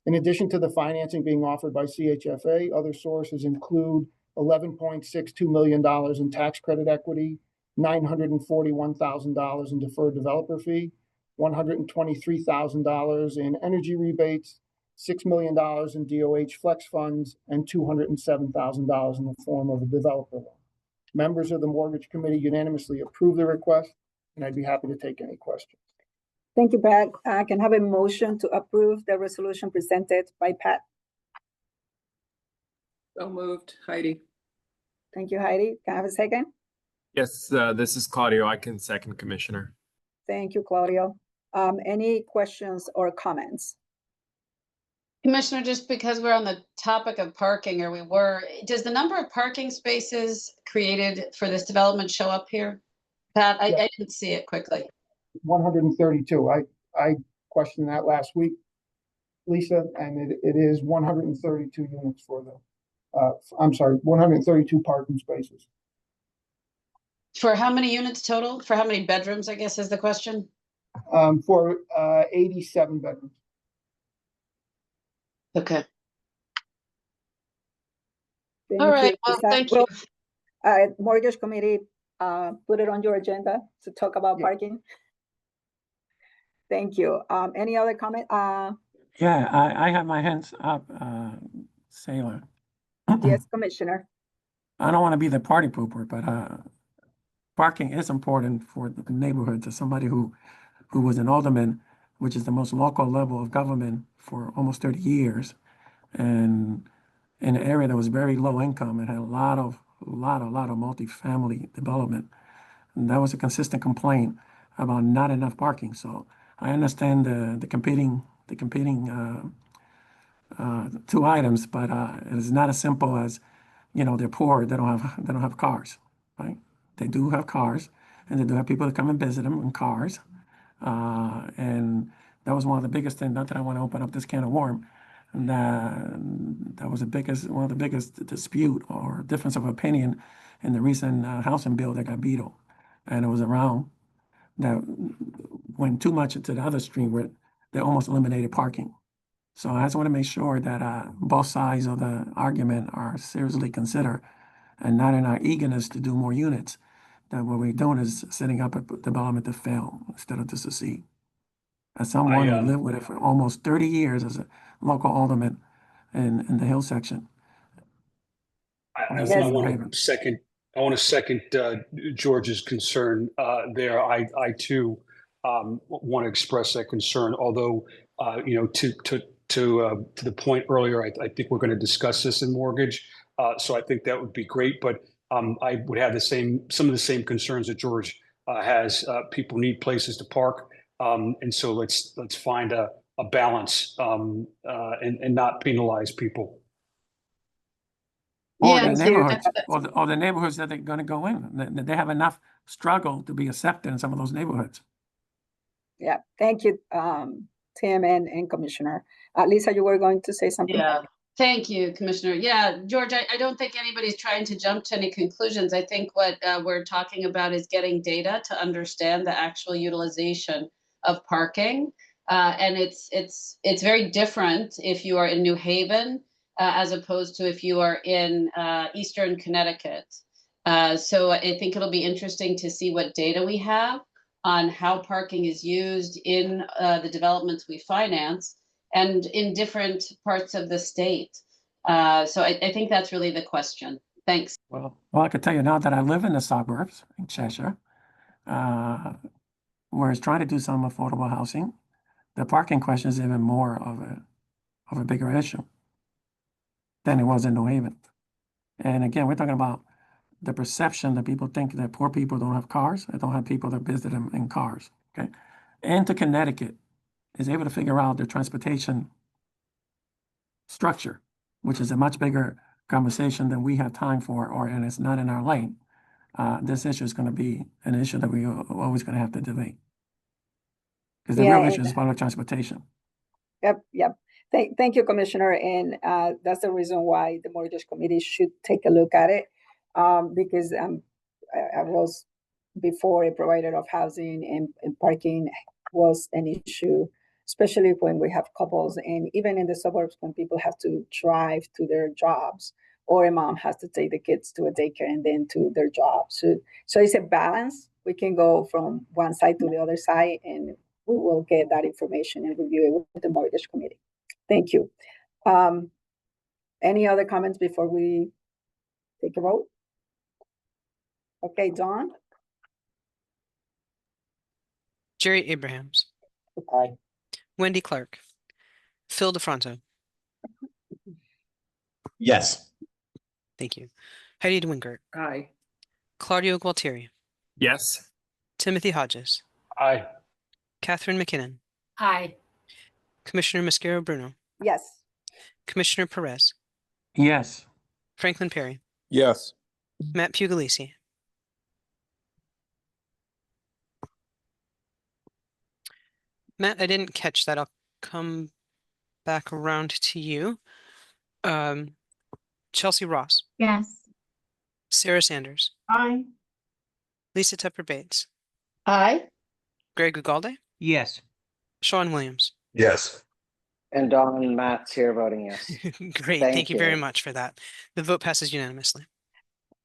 In addition to the financing being offered by CHFA, other sources include $11.62 million in tax credit equity, $941,000 in deferred developer fee, $123,000 in energy rebates, $6 million in DOH flex funds, and $207,000 in the form of a developer loan. Members of the mortgage committee unanimously approved the request, and I'd be happy to take any questions. Thank you, Pat. I can have a motion to approve the resolution presented by Pat. So moved, Heidi. Thank you, Heidi. Can I have a second? Yes, this is Claudio. I can second, Commissioner. Thank you, Claudio. Any questions or comments? Commissioner, just because we're on the topic of parking, does the number of parking spaces created for this development show up here? Pat, Yes. I didn't see it quickly. 132. I questioned that last week, Lisa, and it is 132 units for the, 132 parking spaces. For how many units total? For how many bedrooms, I guess is the question? For 87 bedrooms. Okay. All right. Well, thank you. Mortgage committee, put it on your agenda to talk about parking. Thank you. Any other comment? Yeah, I have my hands up, Sailor. Yes, Commissioner. I don't want to be the party pooper, but parking is important for the neighborhoods. As somebody who was an alderman, which is the most local level of government for almost 30 years, and in an area that was very low income, it had a lot of multifamily development, and that was a consistent complaint about not enough parking. So I understand the competing two items, but it is not as simple as, they're poor, they don't have cars, right? They do have cars, and they do have people that come and visit them in cars, and that was one of the biggest things. Not that I want to open up this can of worms, and that was one of the biggest dispute or difference of opinion in the recent housing bill that got vetoed, and it was around that went too much into the other stream where they almost eliminated parking. So I just want to make sure that both sides of the argument are seriously considered, and not in our eagerness to do more units, that what we're doing is setting up a development to fail instead of to succeed. As someone who lived with it for almost 30 years as a local alderman in the Hill section. I want to second George's concern there. I too want to express that concern. Although to the point earlier, I think we're going to discuss this in mortgage. So I think that would be great. But I would have some of the same concerns that George has. People need places to park, and so let's find a balance and not penalize people. Or the neighborhoods, or the neighborhoods that they're going to go in. They have enough struggle to be accepted in some of those neighborhoods. Yeah, thank you, Tim and Commissioner. Lisa, you were going to say something? Yeah, thank you, Commissioner. Yeah, George, I don't think anybody's trying to jump to any conclusions. I think what we're talking about is getting data to understand the actual utilization of parking. And it's very different if you are in New Haven as opposed to if you are in Eastern Connecticut. So I think it'll be interesting to see what data we have on how parking is used in the developments we finance and in different parts of the state. So I think that's really the question. Thanks. Well, I could tell you now that I live in the suburbs in Cheshire, where it's trying to do some affordable housing. The parking question is even more of a bigger issue than it was in New Haven. And again, we're talking about the perception that people think that poor people don't have cars, they don't have people that visit them in cars. Okay, and to Connecticut is able to figure out their transportation structure, which is a much bigger conversation than we have time for, and it's not in our lane. This issue is going to be an issue that we're always going to have to debate. Because the real issue is public transportation. Yep. Thank you, Commissioner. And that's the reason why the Mortgage Committee should take a look at it. Because I was before a provider of housing, and parking was an issue, especially when we have couples, and even in the suburbs when people have to drive to their jobs, or a mom has to take the kids to a daycare and then to their job. So it's a balance. We can go from one side to the other side, and we will get that information and review it with the Mortgage Committee. Thank you. Any other comments before we take a vote? Okay, Dawn? Jerry Abrahams. Aye. Wendy Clark. Phil DeFronto. Yes. Thank you. Heidi DeWinkert. Aye. Claudio Gualtieri. Yes. Timothy Hodges. Aye. Catherine McKinnon. Aye. Commissioner Mascaro Bruno. Yes. Commissioner Perez. Yes. Franklin Perry. Yes. Matt Puglisi. Matt, I didn't catch that. I'll come back around to you. Chelsea Ross. Yes. Sarah Sanders. Aye. Lisa Tepper Bates. Aye. Greg Ugalde. Yes. Sean Williams. Yes. And Don and Matt's here voting yes. Great. Thank Thank you very you. much for that. The vote passes unanimously.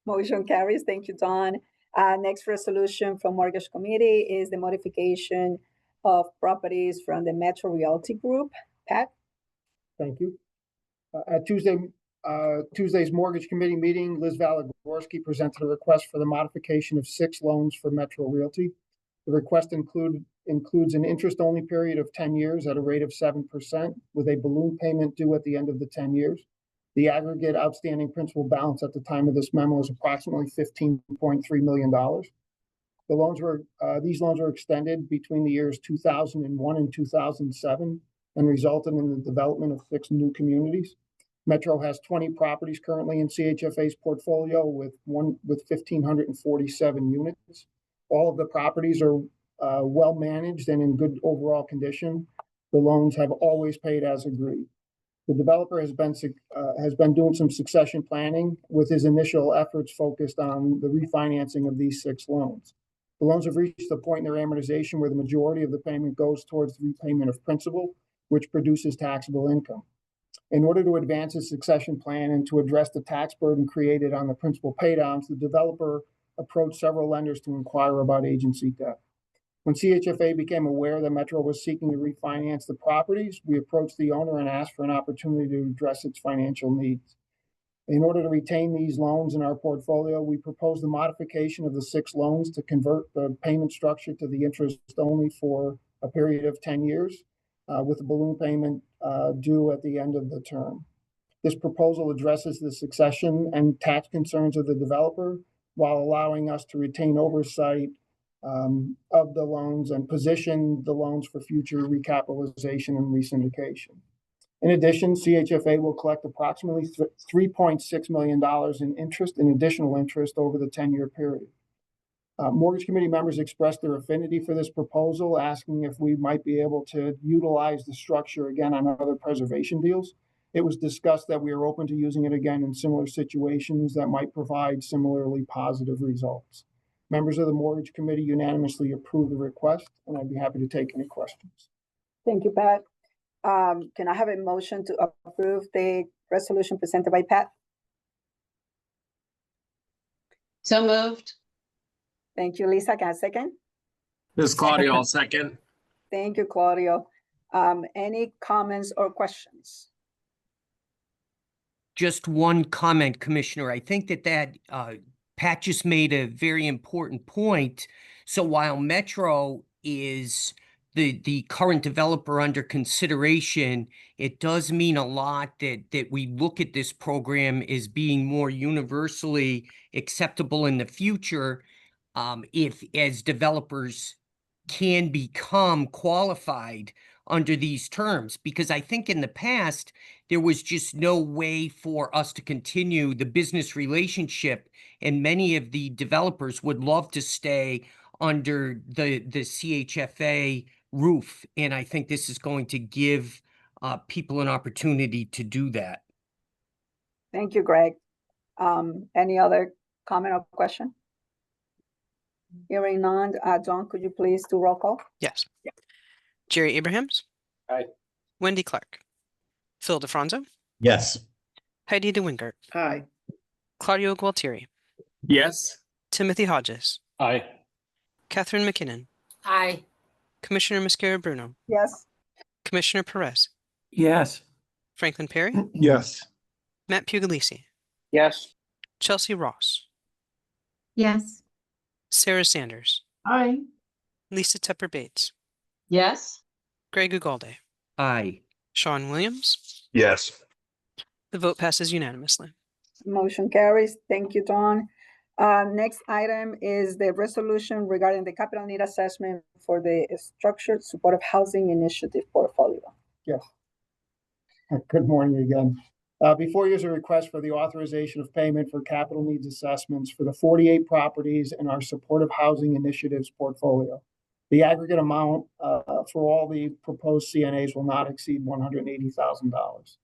Motion carries. Thank you, Dawn. Next resolution from Mortgage Committee is the modification of properties from the Metro Realty Group. Pat? Thank you. At Tuesday's Mortgage Committee meeting, Liz Valagorski presented a request for the modification of 6 loans for Metro Realty. The request includes an interest-only period of 10 years at a rate of 7%, with a balloon payment due at the end of the 10 years. The aggregate outstanding principal balance at the time of this memo is approximately $15.3 million. These loans were extended between the years 2001 and 2007 and resulted in the development of 6 new communities. Metro has 20 properties currently in CHFA's portfolio with 1,547 units. All of the properties are well managed and in good overall condition. The loans have always paid as agreed. The developer has been doing some succession planning with his initial efforts focused on the refinancing of these 6 loans. The loans have reached the point in their amortization where the majority of the payment goes towards the repayment of principal, which produces taxable income. In order to advance his succession plan and to address the tax burden created on the principal paydowns, the developer approached several lenders to inquire about agency debt. When CHFA became aware that Metro was seeking to refinance the properties, we approached the owner and asked for an opportunity to address its financial needs. In order to retain these loans in our portfolio, we proposed the modification of the 6 loans to convert the payment structure to the interest only for a period of 10 years, with a balloon payment due at the end of the term. This proposal addresses the succession and tax concerns of the developer while allowing us to retain oversight of the loans and position the loans for future recapitalization and resyndication. In addition, CHFA will collect approximately $3.6 million in additional interest over the 10-year period. Mortgage Committee members expressed their affinity for this proposal, asking if we might be able to utilize the structure again on other preservation deals. It was discussed that we are open to using it again in similar situations that might provide similarly positive results. Members of the Mortgage Committee unanimously approved the request, and I'd be happy to take any questions. Thank you, Pat. Can I have a motion to approve the resolution presented by Pat? So moved. Thank you, Lisa. Can I second? This is Claudio, I'll second. Thank you, Claudio. Any comments or questions? Just one comment, Commissioner. I think that Pat just made a very important point. So while Metro is the current developer under consideration, it does mean a lot that we look at this program as being more universally acceptable in the future, if as developers can become qualified under these terms. Because I think in the past, there was just no way for us to continue the business relationship, and many of the developers would love to stay under the CHFA roof, and I think this is going to give people an opportunity to do that. Thank you, Greg. Any other comment or question? Hearing none, John, could you please do roll call? Yes. Jerry Abrahams. Aye. Wendy Clark. Phil DeFranzo. Yes. Heidi DeWingert. Aye. Claudio Gualtieri. Yes. Timothy Hodges. Aye. Catherine McKinnon. Aye. Commissioner Mascara Bruno. Yes. Commissioner Perez. Yes. Franklin Perry. Yes. Matt Puglisi. Yes. Chelsea Ross. Yes. Sarah Sanders. Aye. Lisa Tepper Bates. Yes. Greg Ugalde. Aye. Sean Williams. Yes. The vote passes unanimously. Motion carries. Thank you, Don. Next item is the resolution regarding the capital need assessment for the Structured Supportive Housing Initiative portfolio. Yes. Good morning again. Before you is a request for the authorization of payment for capital needs assessments for the 48 properties in our Supportive Housing Initiatives portfolio. The aggregate amount for all the proposed CNAs will not exceed $180,000.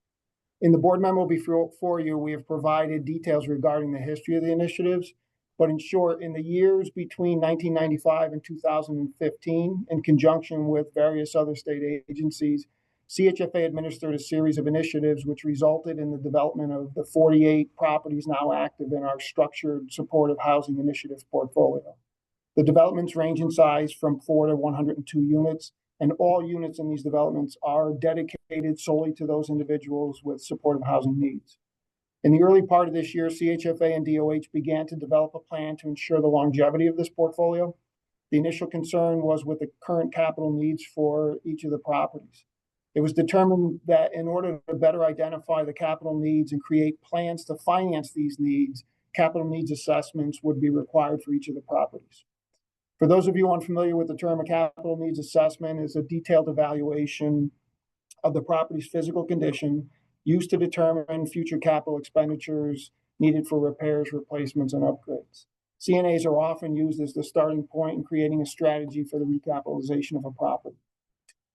In the board memo before you, we have provided details regarding the history of the initiatives. But in short, in the years between 1995 and 2015, in conjunction with various other state agencies, CHFA administered a series of initiatives which resulted in the development of the 48 properties now active in our Structured Supportive Housing Initiatives portfolio. The developments range in size from 4 to 102 units, and all units in these developments are dedicated solely to those individuals with supportive housing needs. In the early part of this year, CHFA and DOH began to develop a plan to ensure the longevity of this portfolio. The initial concern was with the current capital needs for each of the properties. It was determined that in order to better identify the capital needs and create plans to finance these needs, capital needs assessments would be required for each of the properties. For those of you unfamiliar with the term, a capital needs assessment is a detailed evaluation of the property's physical condition used to determine future capital expenditures needed for repairs, replacements, and upgrades. CNAs are often used as the starting point in creating a strategy for the recapitalization of a property.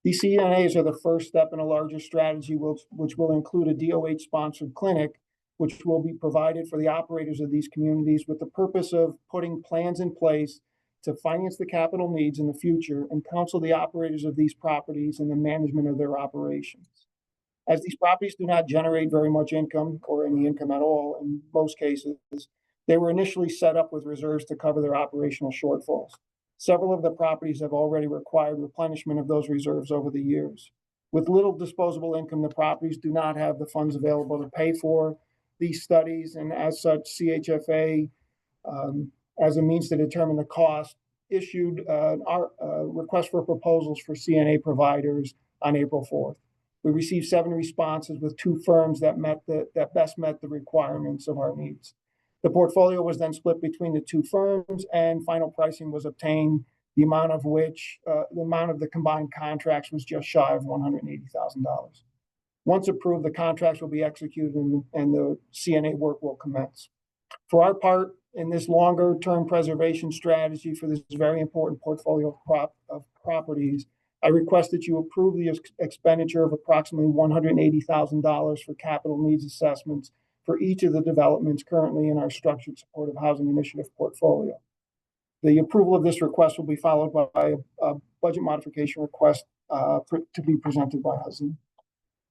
These CNAs are the first step in a larger strategy, which will include a DOH-sponsored clinic, which will be provided for the operators of these communities with the purpose of putting plans in place to finance the capital needs in the future and counsel the operators of these properties in the management of their operations. As these properties do not generate very much income or any income at all in most cases, they were initially set up with reserves to cover their operational shortfalls. Several of the properties have already required replenishment of those reserves over the years. With little disposable income, the properties do not have the funds available to pay for these studies, and as such, CHFA, as a means to determine the cost, issued our request for proposals for CNA providers on April 4th. We received 7 responses with 2 firms that best met the requirements of our needs. The portfolio was then split between the 2 firms, and final pricing was obtained, the amount of the combined contracts was just shy of $180,000. Once approved, the contracts will be executed and the CNA work will commence. For our part, in this longer-term preservation strategy for this very important portfolio of properties, I request that you approve the expenditure of approximately $180,000 for capital needs assessments for each of the developments currently in our Structured Supportive Housing Initiative portfolio. The approval of this request will be followed by a budget modification request to be presented by Hudson.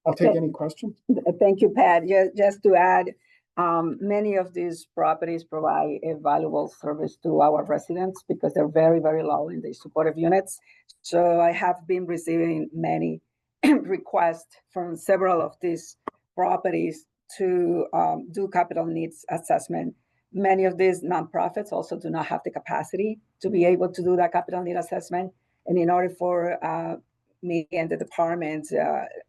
I'll take any questions. Thank you, Pat. Just to add, many of these properties provide a valuable service to our residents because they're very, very low in the supportive units. So I have been receiving many requests from several of these properties to do capital needs assessment. Many of these nonprofits also do not have the capacity to be able to do that capital need assessment. And in order for me and the Department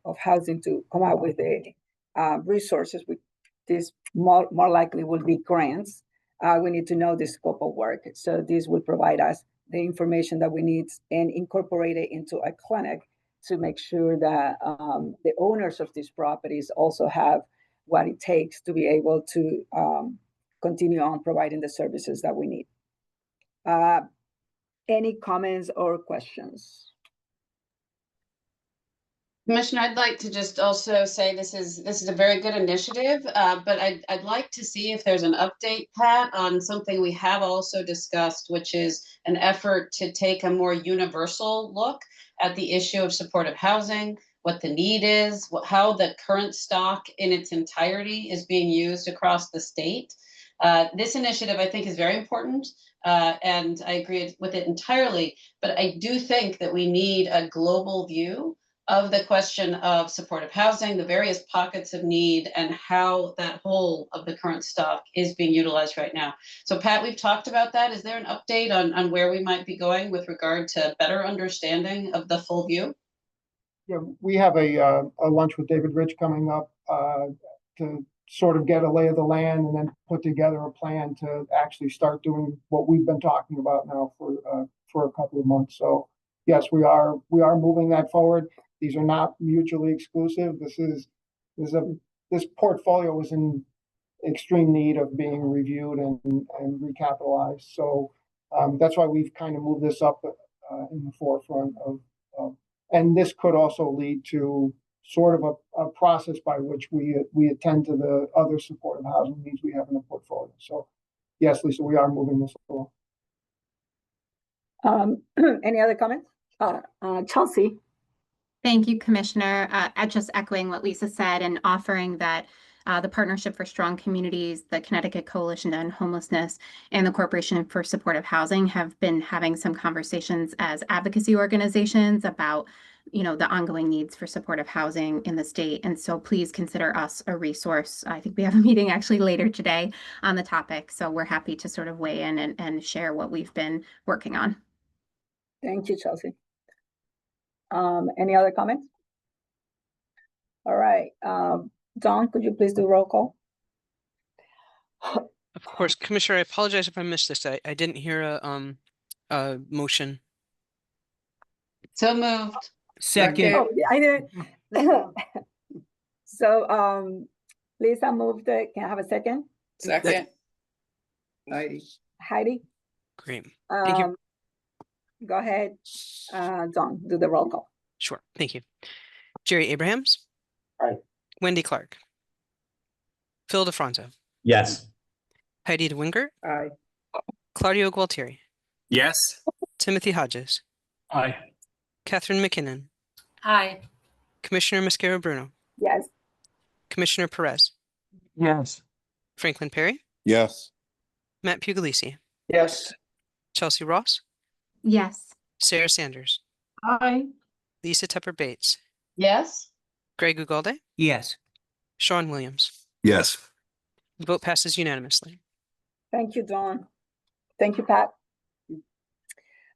of Housing to come out with the resources, this more likely will be grants. We need to know the scope of work. So this will provide us the information that we need and incorporate it into a clinic to make sure that the owners of these properties also have what it takes to be able to continue on providing the services that we need. Any comments or questions? Commissioner, I'd like to just also say this is a very good initiative, but I'd like to see if there's an update, Pat, on something we have also discussed, which is an effort to take a more universal look at the issue of supportive housing, what the need is, how the current stock in its entirety is being used across the state. This initiative, I think, is very important, and I agree with it entirely, but I do think that we need a global view of the question of supportive housing, the various pockets of need, and how that whole of the current stock is being utilized right now. So Pat, we've talked about that. Is there an update on where we might be going with regard to better understanding of the full view? Yeah, we have a lunch with David Rich coming up to sort of get a lay of the land and then put together a plan to actually start doing what we've been talking about now for a couple of months. So yes, we are moving that forward. These are not mutually exclusive. This portfolio is in extreme need of being reviewed and recapitalized. So that's why we've kind of moved this up in the forefront of and this could also lead to sort of a process by which we attend to the other supportive housing needs we have in the portfolio. So yes, Lisa, we are moving this along. Any other comments? Chelsea. Thank you, Commissioner. Just echoing what Lisa said and offering that the Partnership for Strong Communities, the Connecticut Coalition to End Homelessness, and the Corporation for Supportive Housing have been having some conversations as advocacy organizations about, the ongoing needs for supportive housing in the state. And so please consider us a resource. I think we have a meeting actually later today on the topic. So we're happy to sort of weigh in and share what we've been working on. Thank you, Chelsea. Any other comments? All right. Dawn, could you please do roll call? Of course, Commissioner, I apologize if I missed this. I didn't hear a motion. So moved. Second. Oh, I didn't. So Lisa moved it. Can I have a second? Second. Heidi? Great. Thank you. Go ahead, Dawn, do the roll call. Sure. Thank you. Jerry Abrahams. Aye. Wendy Clark. Phil DeFranco. Yes. Heidi DeWinger. Aye. Claudio Gualtieri. Yes. Timothy Hodges. Aye. Catherine McKinnon. Aye. Commissioner Mascaro Bruno. Yes. Commissioner Perez. Yes. Franklin Perry. Yes. Matt Puglisi. Yes. Chelsea Ross. Yes. Sarah Sanders. Aye. Lisa Tepper Bates. Yes. Greg Ugalde. Yes. Sean Williams. Yes. The vote passes unanimously. Thank you, Dawn. Thank you, Pat.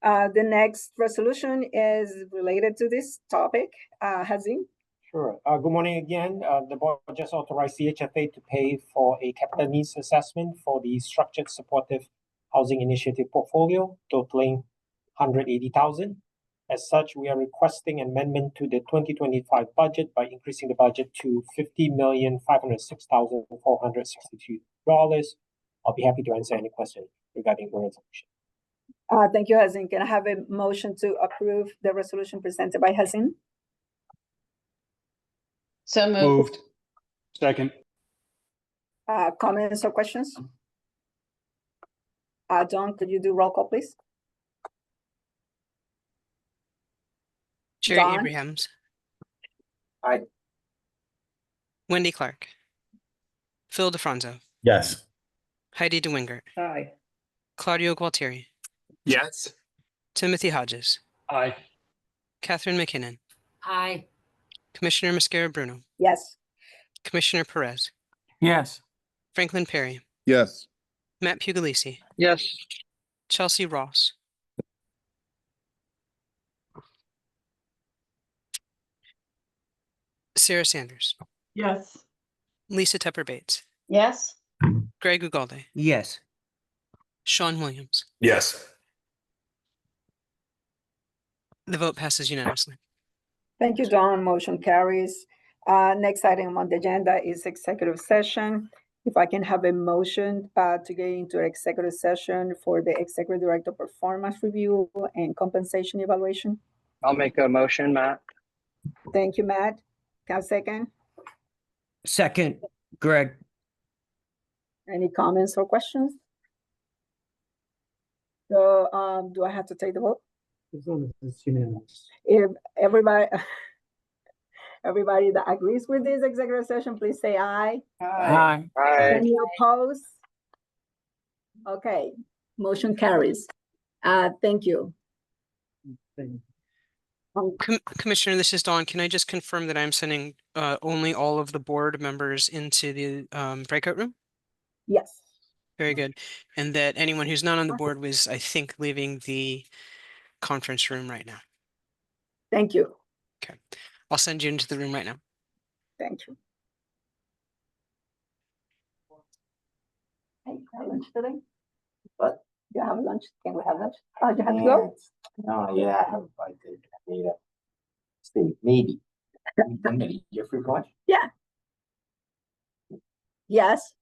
The next resolution is related to this topic. Hazim? Sure. Good morning again. The board just authorized CHFA to pay for a capital needs assessment for the Structured Supportive Housing Initiative portfolio, totaling $180,000. As such, we are requesting amendment to the 2025 budget by increasing the budget to $50,506,462. I'll be happy to answer any questions regarding the resolution. Thank you, Hazim. Can I have a motion to approve the resolution presented by Hazim? So moved. Moved. Second. Comments or questions? Dawn, could you do roll call, please? Jerry Dawn? Abrahams. Aye. Wendy Clark. Phil DeFranco. Yes. Heidi DeWinger. Aye. Claudio Gualtieri. Yes. Timothy Hodges. Aye. Catherine McKinnon. Aye. Commissioner Mascaro Bruno. Yes. Commissioner Perez. Yes. Franklin Perry, Yes. Matt Puglisi, Yes. Chelsea Ross, Sarah Sanders, Yes. Lisa Tepper Bates, Yes. Greg Ugalde, Yes. Sean Williams. Yes. The vote passes unanimously. Thank you, Don. Motion carries. Next item on the agenda is executive session. If I can have a motion to get into executive session for the executive director performance review and compensation evaluation. I'll make a motion, Matt. Thank you, Matt. Can I have a second? Second, Greg. Any comments or questions? So do I have to take the vote? As long as it's unanimous. If everybody everybody that agrees with this executive session, please say aye. Aye. Any opposed? Okay, motion carries. Thank you. Commissioner, this is Dawn. Can I just confirm that I'm sending only all of the board members into the breakout room? Yes. Very good. And that anyone who's not on the board was, I think, leaving the conference room right now. Thank you. Okay. I'll send you into the room right now. Thank you. Hey, have lunch today? What? Do you have lunch? Can we have lunch? Oh, you have to go? No, yeah, I did. I need a steak, maybe. Maybe. You're free for lunch? Yeah. Yes.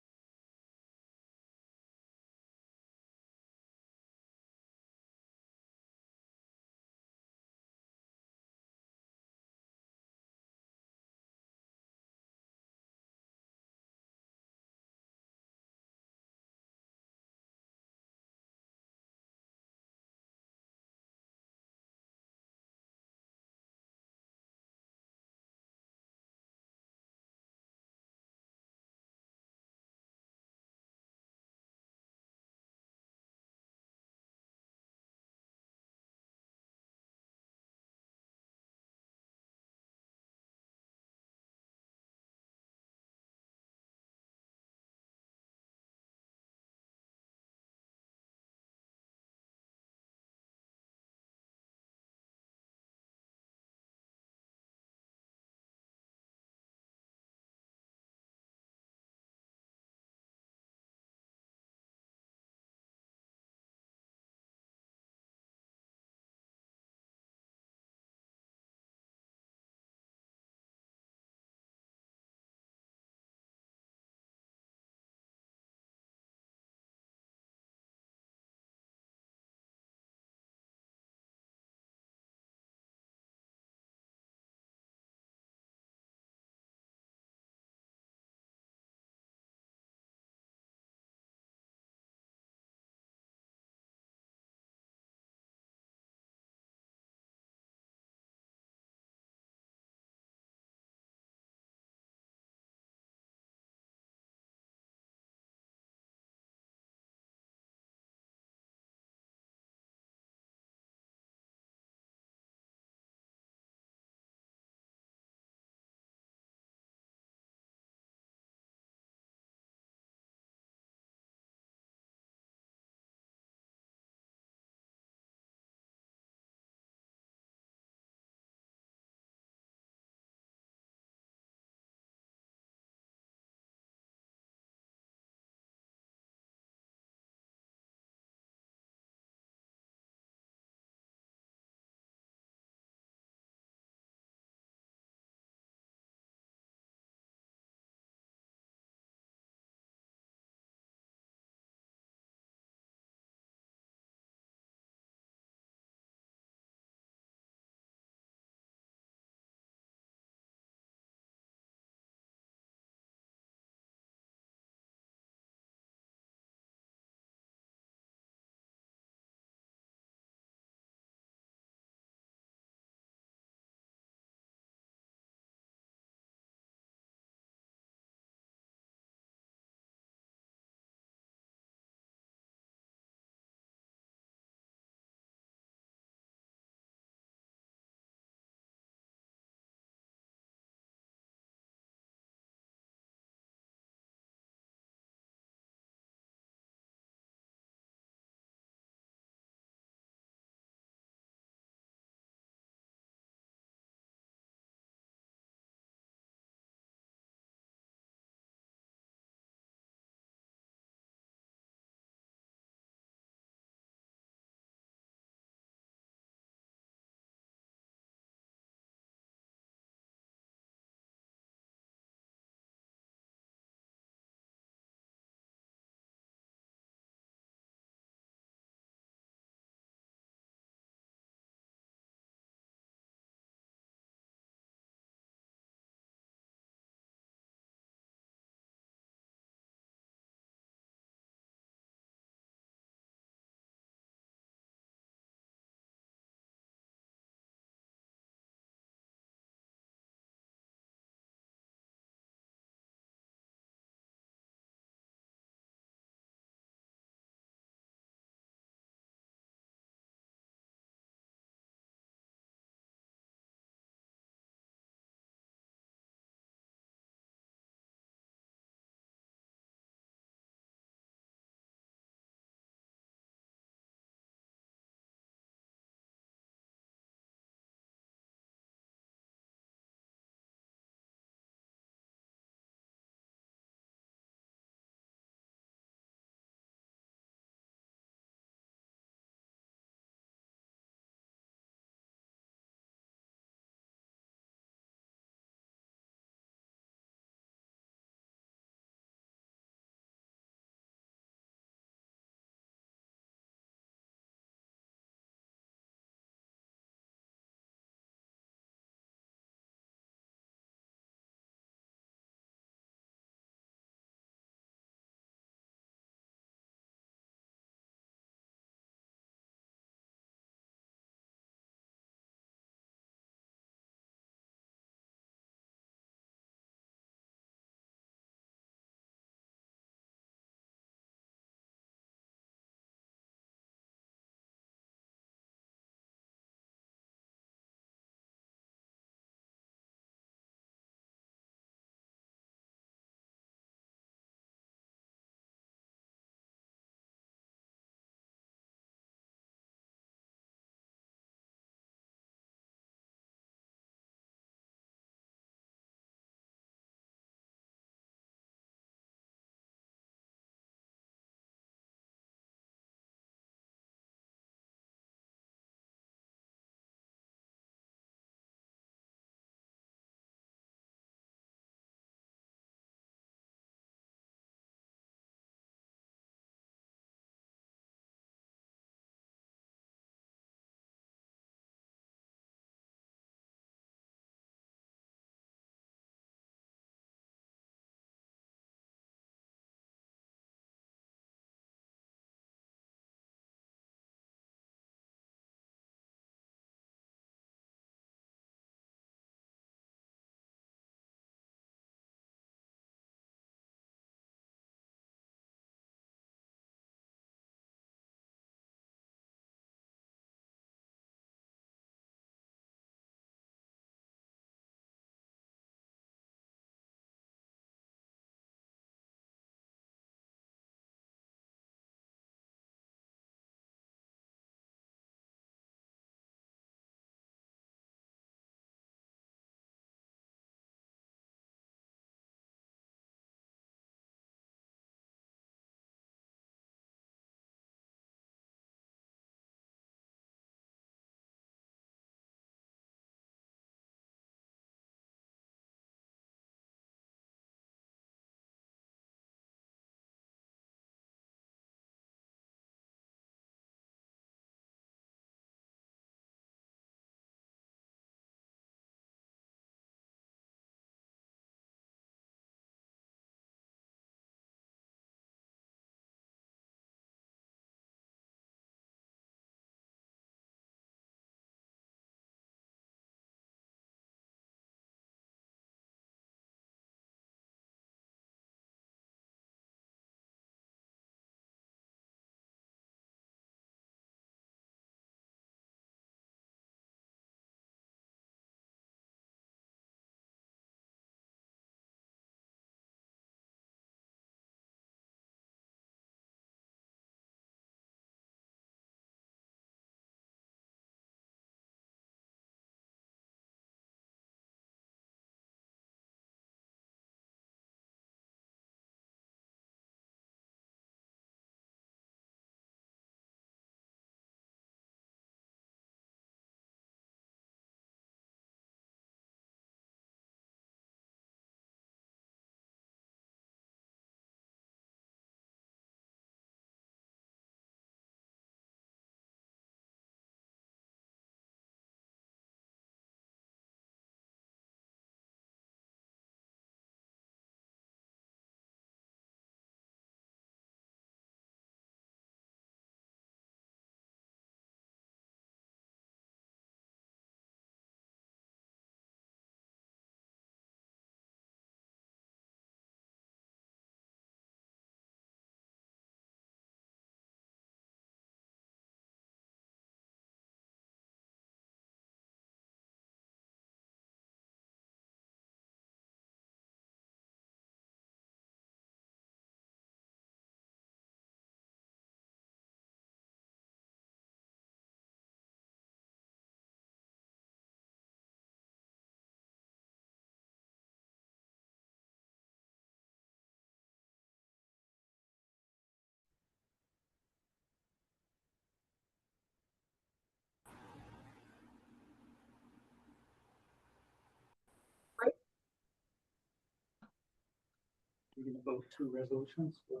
need to vote two resolutions or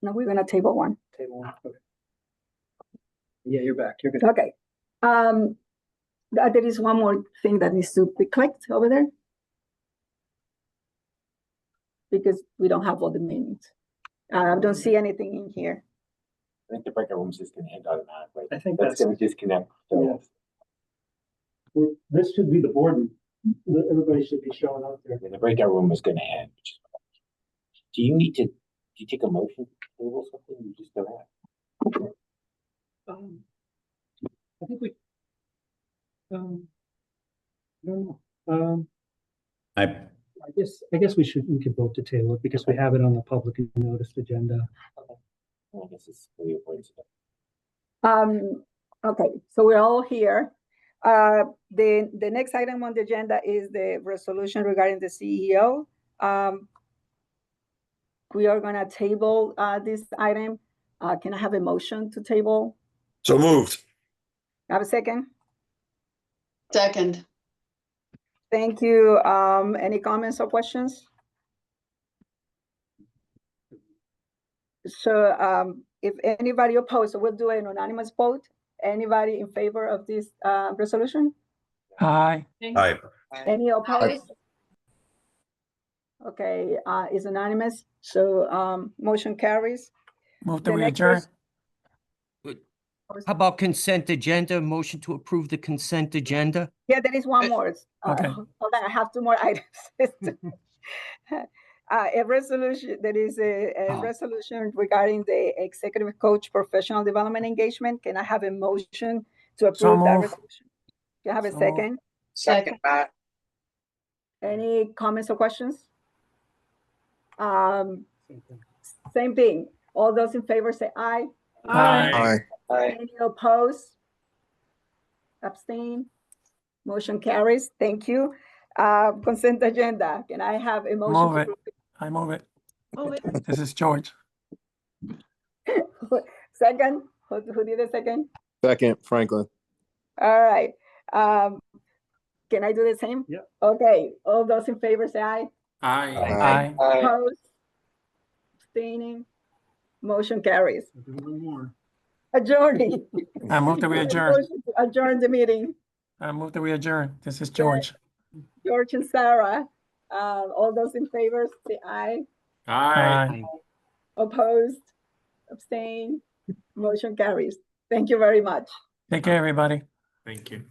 No, we're gonna table one. table one? Okay. Yeah, you're back. You're good. Okay. There is one more thing that needs to be clicked over there. Because we don't have all the minutes. I don't see anything in here. I think the breakout room's just gonna end automatically. I think That's gonna disconnect. So Well, this should be the board. Everybody should be showing up there. the breakout room is gonna end. Do you need to, do you take a motion to table something? You just don't have. I think we. I don't know. I guess we could vote to table it because we have it on the public noticed agenda. Well, I guess it's for your points. Okay, so we're all here. The next item on the agenda is the resolution regarding the CEO. We are gonna table this item. Can I have a motion to table? So moved. Have a second? Second. Thank you. Any comments or questions? So if anybody opposed, so we'll do an anonymous vote. Anybody in favor of this resolution? Aye. Aye. Any opposed? Okay, it's anonymous, so motion carries. Move The that we next adjourn. How about consent agenda? Motion to approve the consent agenda? Yeah, there is one more. Okay. Hold on, I have two more items. A resolution, there is a resolution regarding the executive coach professional development engagement. Can I have a motion to approve that moved. resolution? Can I have a So moved. second? Second, Matt. Any comments or questions? Same thing. All those in favor say aye. Aye. Any opposed? Abstain? Motion carries. Thank you. Consent agenda. Can I have a motion? Move it. I move it. This is George. Second? Who did the second? Second, Franklin. All right. Can I do the same? Yeah. Okay. All those in favor say aye. Aye. Opposed? Abstaining? Motion carries. One more. Adjourning. I move that we adjourn. Motion to adjourn the meeting. I move that we adjourn. This is George. George and Sarah. All those in favor say aye. Aye. Opposed? Abstain? Motion carries. Thank you very much. Take care, everybody. Thank you.